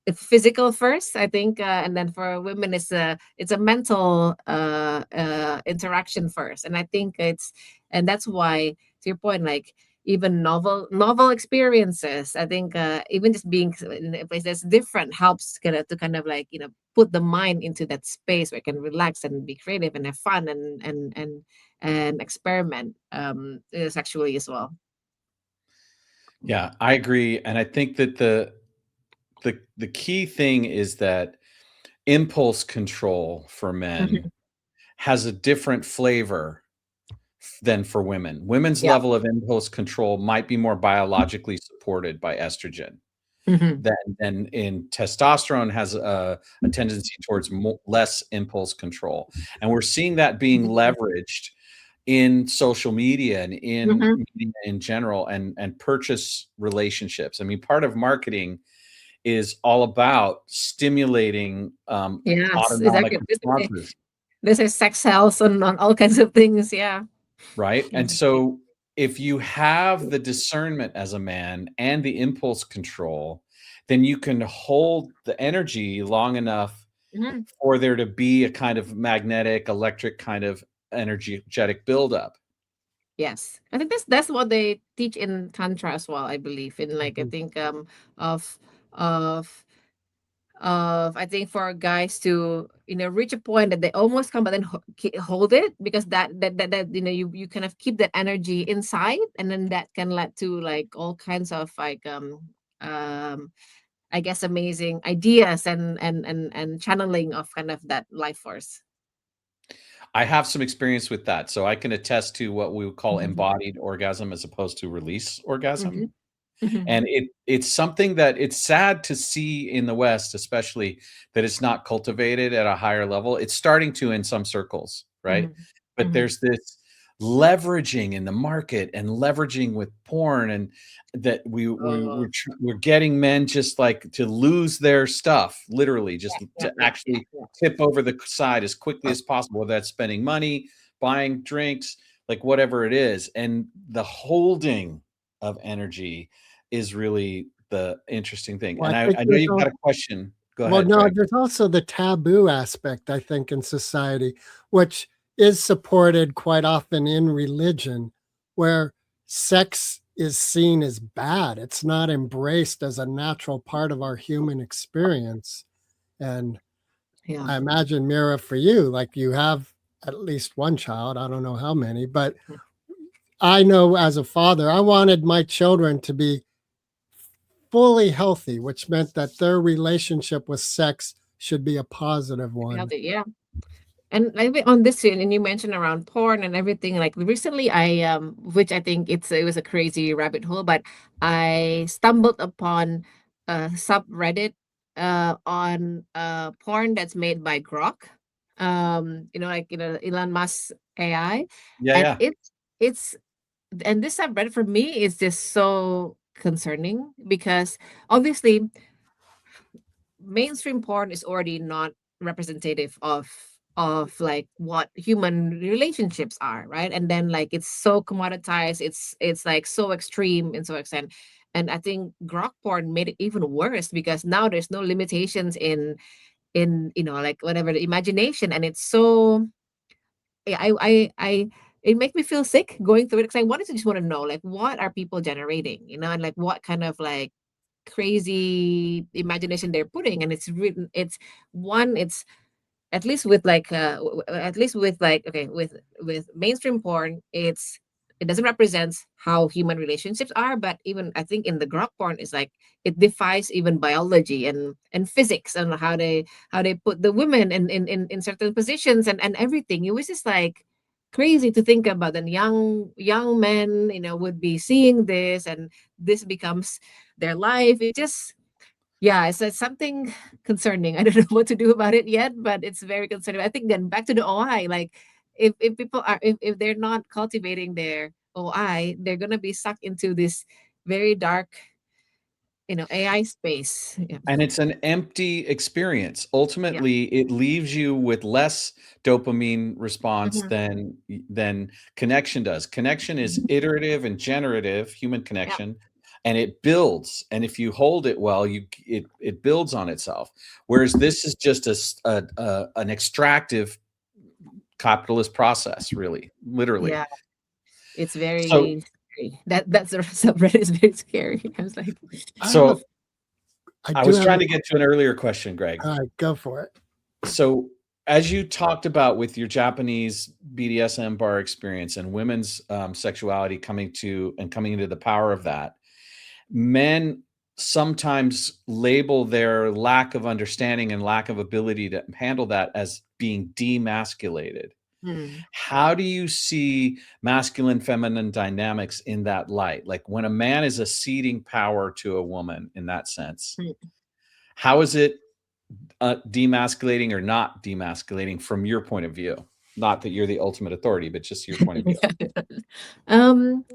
it's physical first, I think, and then for women it's a mental interaction first. And I think and that's why, to your point, like even novel experiences, I think even just being in a place that's different helps to kind of like put the mind into that space where it can relax and be creative and have fun and experiment sexually as well. Yeah, I agree, and I think that the key thing is that impulse control for men has a different flavor than for women. Women's Yeah. level of impulse control might be more biologically supported by estrogen Mhm. than in testosterone has a tendency towards less impulse control. And we're seeing that being leveraged in social media and in Mhm. media in general and purchase relationships. I mean, part of marketing is all about stimulating Yes, autonomic exactly. responses, This is sex cells on all kinds of things. Yeah. right? And Mhm. so if you have the discernment as a man and the impulse control, then you can hold the energy long enough Mhm. for there to be a kind of magnetic, electric kind of energetic buildup. Yes, I think that's what they teach in tantra as well. I believe in like I Mhm. think of of I think for guys to reach a point that they almost come but then hold it because that you kind of keep that energy inside and then that can lead to like all kinds of like um I guess amazing ideas and channeling of kind of that life force. I have some experience with that, so I can attest to what we would call Mhm. embodied orgasm as opposed to release orgasm. Mhm. Mhm. And it's something that it's sad to see in the West, especially that it's not cultivated at a higher level. It's starting to in some circles, right? Mhm. But Mhm. there's this leveraging in the market and leveraging with porn and that Oh, we're getting men just like to lose their stuff, literally just yeah, to yeah, yeah, actually yeah. tip over the side as quickly as possible, whether that's spending money, buying drinks, like whatever it is. And the holding of energy is really the interesting thing. Well, And I I think know there's you've got a question. Go well, ahead, no, Greg. there's also the taboo aspect, I think, in society, which is supported quite often in religion, where sex is seen as bad. It's not embraced as a natural part of our human experience. And Yeah. I imagine, Mira, for you, like you have at least one child, I don't know how many, but I know as a father, I wanted my children to be fully healthy, which meant that their relationship with sex should be a positive one. Healthy, yeah. And like on this scene, and you mentioned around porn and everything. Like recently, I which I think it was a crazy rabbit hole, but I stumbled upon a subreddit on porn that's made by Grok. Like Elon Musk AI, Yeah, and yeah. it's and this subreddit for me is just so concerning because obviously mainstream porn is already not representative of like what human relationships are, right? And then like it's so commoditized, it's like so extreme in so extent. And I think grok porn made it even worse because now there's no limitations in like whatever the imagination, and it's so I it makes me feel sick going through it because I wanted to just want to know like what are people generating, and like what kind of like crazy imagination they're putting. And it's written it's one it's at least with like at least with like okay with mainstream porn, it doesn't represent how human relationships are, but even I think in the grok porn is like it defies even biology and physics and how they put the women in certain positions and everything. It was just like crazy to think about. And young men would be seeing this, and this becomes their life. It just yeah, it's something concerning. I don't know what to do about it yet, but it's very concerning. I think then back to the OI, like if people are if they're not cultivating their OI, they're gonna be sucked into this very dark, AI space. Yeah. And it's an empty experience. Yeah. Ultimately, it leaves you with less dopamine response Mhm. than connection does. Connection is iterative and generative, human Yeah. connection, and it builds. And if you hold it well, it builds on itself. Whereas this is just an extractive capitalist process, really, literally. Yeah. It's So very scary. That's the subreddit is very scary. I was like, I have a so I I do was have trying a to get to an earlier question, Greg. go for it. So, as you talked about with your Japanese BDSM bar experience and women's sexuality coming into the power of that, men sometimes label their lack of understanding and lack of ability to handle that as being demasculated. Mm. How do you see masculine feminine dynamics in that light? Like when a man is a ceding power to a woman in that sense, Mm. how is it demasculating or not demasculating from your point of view? Not that you're the ultimate authority, but just your point of view. um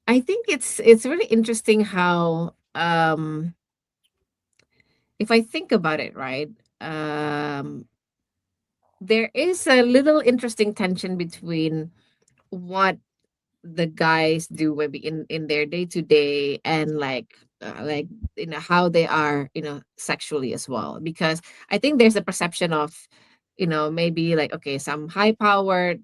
I think it's really interesting how if I think about it, right? Um there is a little interesting tension between what the guys do maybe in their day to day, and like how they are, sexually as well, because I think there's a perception of, maybe like, okay, some high powered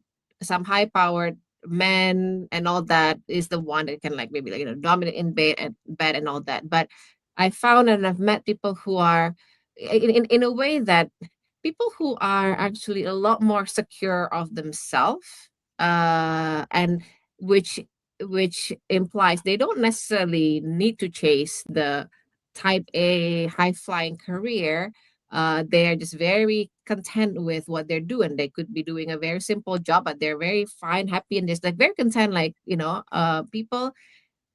men and all that is the one that can, like, maybe, like, dominate in bed and all that. But I found, and I've met people who are in a way that people who are actually a lot more secure of themselves, and which which implies they don't necessarily need to chase the type A high flying career. They're just very content with what they're doing. They could be doing a very simple job, but they're very fine, happy, and just like very content. Like, people,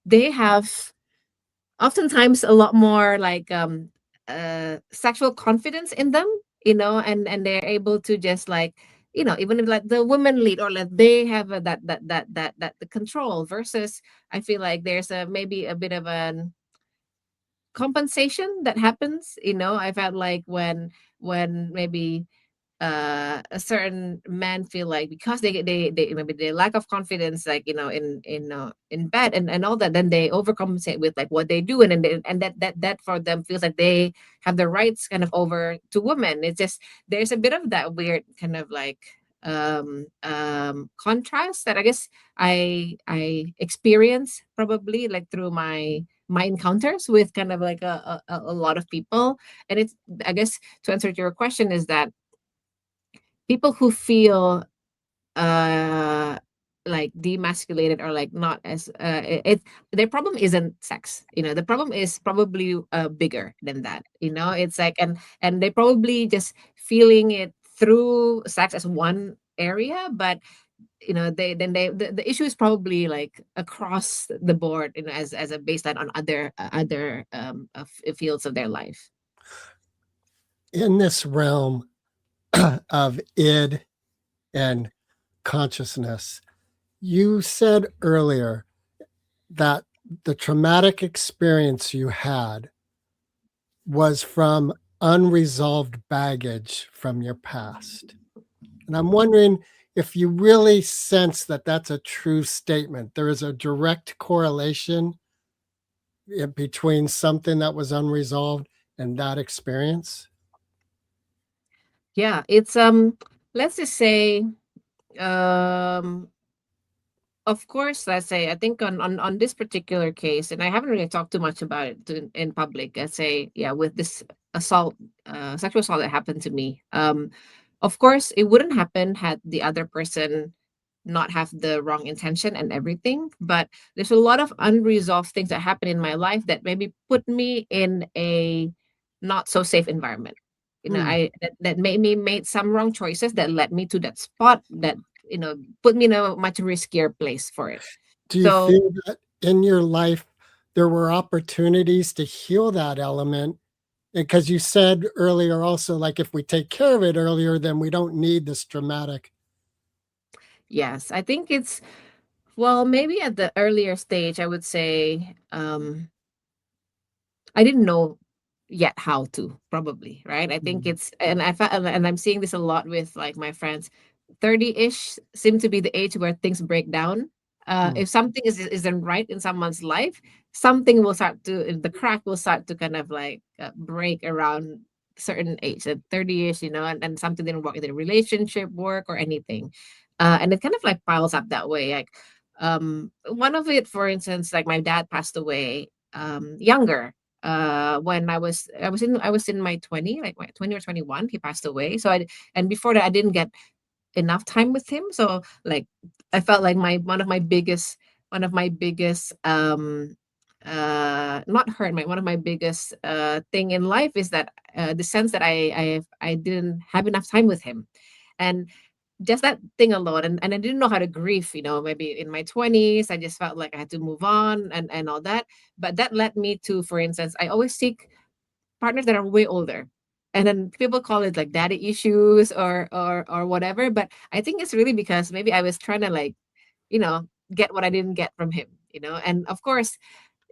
they have oftentimes a lot more like sexual confidence in them, and they're able to just like, even if like the women lead, or like they have that the control, versus I feel like there's a maybe a bit of an compensation that happens. I've had like when maybe a certain man feel like, because they maybe they lack of confidence, like, in bed and all that, then they overcompensate with like what they do, and then and that for them feels like they have the rights kind of over to women. It's just there's a bit of that weird kind of like contrast that I guess I experience, probably like through my encounters with kind of like a lot of people. And it's, I guess, to answer your question, is that people who feel uh like demasculated, or like not as their problem isn't sex. The problem is probably bigger than that. It's like, and they probably just feeling it through sex as one area, but the issue is probably like across the board, as a baseline on other fields of their life. In this realm of id and consciousness, you said earlier that the traumatic experience you had was from unresolved baggage from your past. And I'm wondering if you really sense that that's a true statement. There is a direct correlation between something that was unresolved and that experience. Yeah, it's let's just say, um of course, let's say, I think on this particular case, and I haven't really talked too much about it in public. Let's say, yeah, with this sexual assault that happened to me. Of course, it wouldn't happen had the other person not have the wrong intention and everything. But there's a lot of unresolved things that happen in my life that maybe put me in a not so safe environment. Hmm. That made me made some wrong choices that led me to that spot that put me in a much riskier place for it. Do you So feel that in your life there were opportunities to heal that element? Because you said earlier also, like if we take care of it earlier, then we don't need this dramatic. yes, I think it's, well, maybe at the earlier stage, I would say, I didn't know yet how to, probably, right? I think Mhm. it's, and and I'm seeing this a lot with like my friends. 30-ish seem to be the age where things break down. Mm. If something isn't right in someone's life, something will start to, the crack will start to kind of like break around certain age, at 30-ish, and something didn't work in the relationship, work, or anything. And it kind of like piles up that way. Like, one of it, for instance, like my dad passed away younger, when I was in my 20, like my 20 or 21. He passed away. And before that, I didn't get enough time with him. So like, I felt like my one of my biggest not hurt, my one of my biggest thing in life is that the sense that I didn't have enough time with him. And just that thing alone, and I didn't know how to grieve, maybe in my 20s. I just felt like I had to move on and all that. But that led me to, for instance, I always seek partners that are way older. And then people call it like daddy issues or whatever. But I think it's really because maybe I was trying to like, you know, get what I didn't get from him, And of course,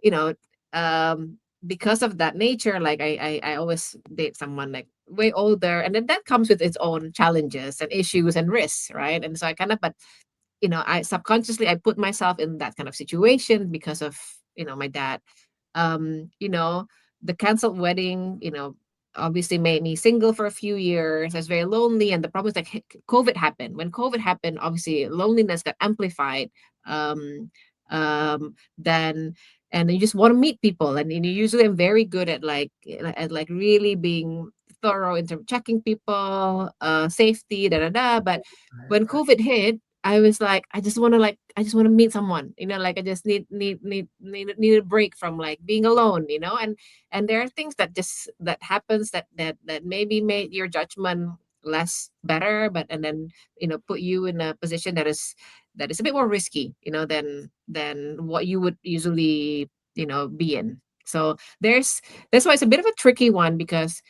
you know, because of that nature, like I always date someone like way older, and then that comes with its own challenges and issues and risks, right? And so I kind of, but I subconsciously I put myself in that kind of situation because of my dad. um you know the canceled wedding, obviously made me single for a few years. I was very lonely, and the problem is like COVID happened. When COVID happened, obviously loneliness got amplified. Then and you just want to meet people, and you usually am very good at like really being thorough in terms of checking people, safety, da da da. But when COVID hit, I was like, I just want to meet someone, like I just need a break from like being alone, and there are things that just that happens that maybe made your judgment less better, but and then put you in a position that is a bit more risky, than what you would usually be in. So that's why it's a bit of a tricky one, because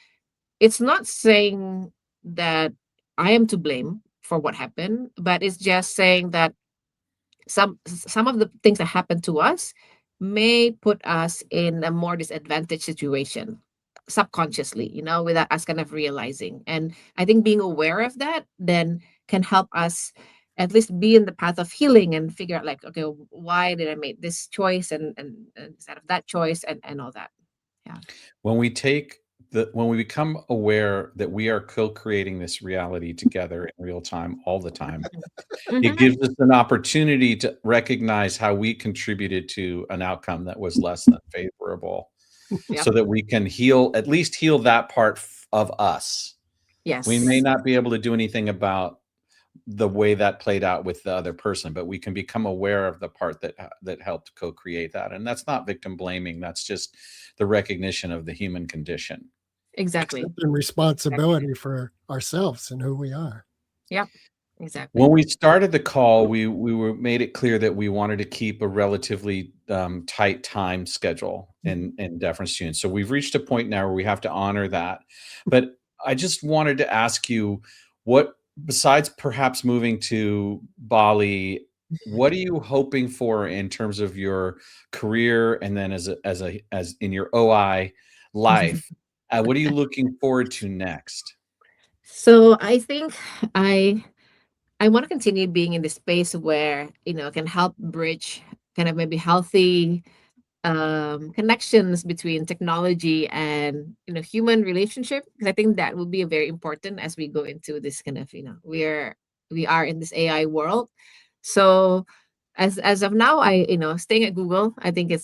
it's not saying that I am to blame for what happened, but it's just saying that some of the things that happen to us may put us in a more disadvantaged situation subconsciously, without us kind of realizing. And I think being aware of that then can help us at least be in the path of healing and figure out like, okay, why did I make this choice and instead of that choice and all that. Yeah. When we become aware that we are co-creating this reality together in real time all the time, it Mhm. gives us an opportunity to recognize how we contributed to an outcome that was less than favorable, Yep. so that we can at least heal that part of us. We may Yes. not be able to do anything about the way that played out with the other person, but we can become aware of the part that helped co-create that. And that's not victim blaming. That's just the recognition of the human condition. Exactly. Accepting responsibility for ourselves and who we are. Yep. Exactly. When we started the call, we made it clear that we wanted to keep a relatively tight time schedule in deference to you. And so we've reached a point now where we have to honor that. But I just wanted to ask you, what, besides perhaps moving to Bali, what are you hoping for in terms of your career, and then as in your OI life? What are you looking forward to next? So I think I I want to continue being in the space where, can help bridge kind of maybe healthy connections between technology and, human relationship. Because I think that will be very important as we go into this kind of, we are in this AI world. So as of now, I, staying at Google, I think it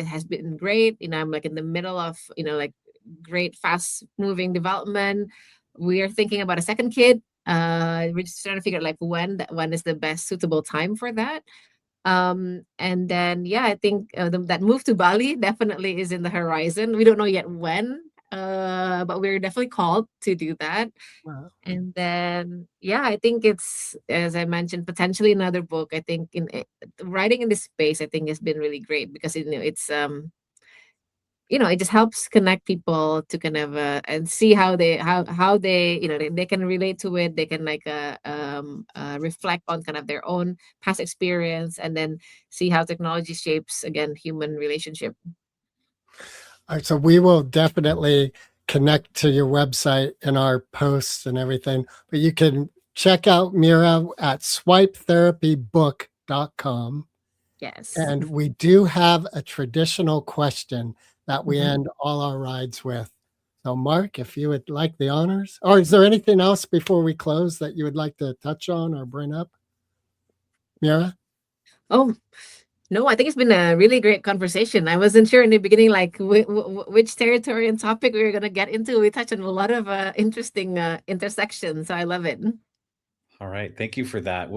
has been great. I'm like in the middle of, like great fast moving development. We are thinking about a second kid. We're just trying to figure out like when is the best suitable time for that. And then yeah, I think that move to Bali definitely is in the horizon. We don't know yet when, but we're definitely called to do that. Wow. And then yeah, I think it's, as I mentioned, potentially another book. I think writing in this space, I think has been really great because it's it just helps connect people to kind of and see how they they can relate to it. They can like reflect on kind of their own past experience, and then see how technology shapes again human relationship. All right, so we will definitely connect to your website in our posts and everything, but you can check out Mira at swipetherapybook.com. Yes. And we do have a traditional question that we Mhm. end all our rides with. So, Mark, if you would like the honors, or is there anything else before we close that you would like to touch on or bring up? Mira? Oh, no, I think it's been a really great conversation. I wasn't sure in the beginning, like which territory and topic we were going to get into. We touched on a lot of interesting intersections. So I love it. All right. Thank you for that.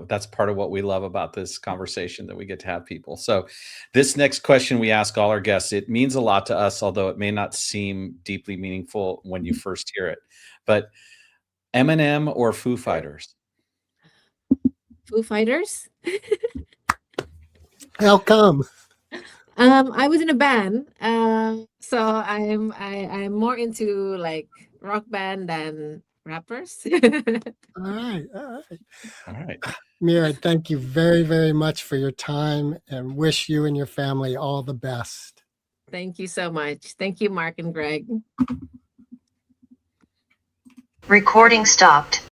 That's part of what we love about this conversation, that we get to have people. So this next question we ask all our guests, it means a lot to us, although it may not seem deeply meaningful when you first hear it. But Eminem or Foo Fighters? Foo Fighters. How come? I was in a band, so I'm more into like rock band than rappers. All right. All right. Mira, thank you very, very much for your time and wish you and your family all the best. Thank you so much. Thank you, Mark and Greg. Recording stopped.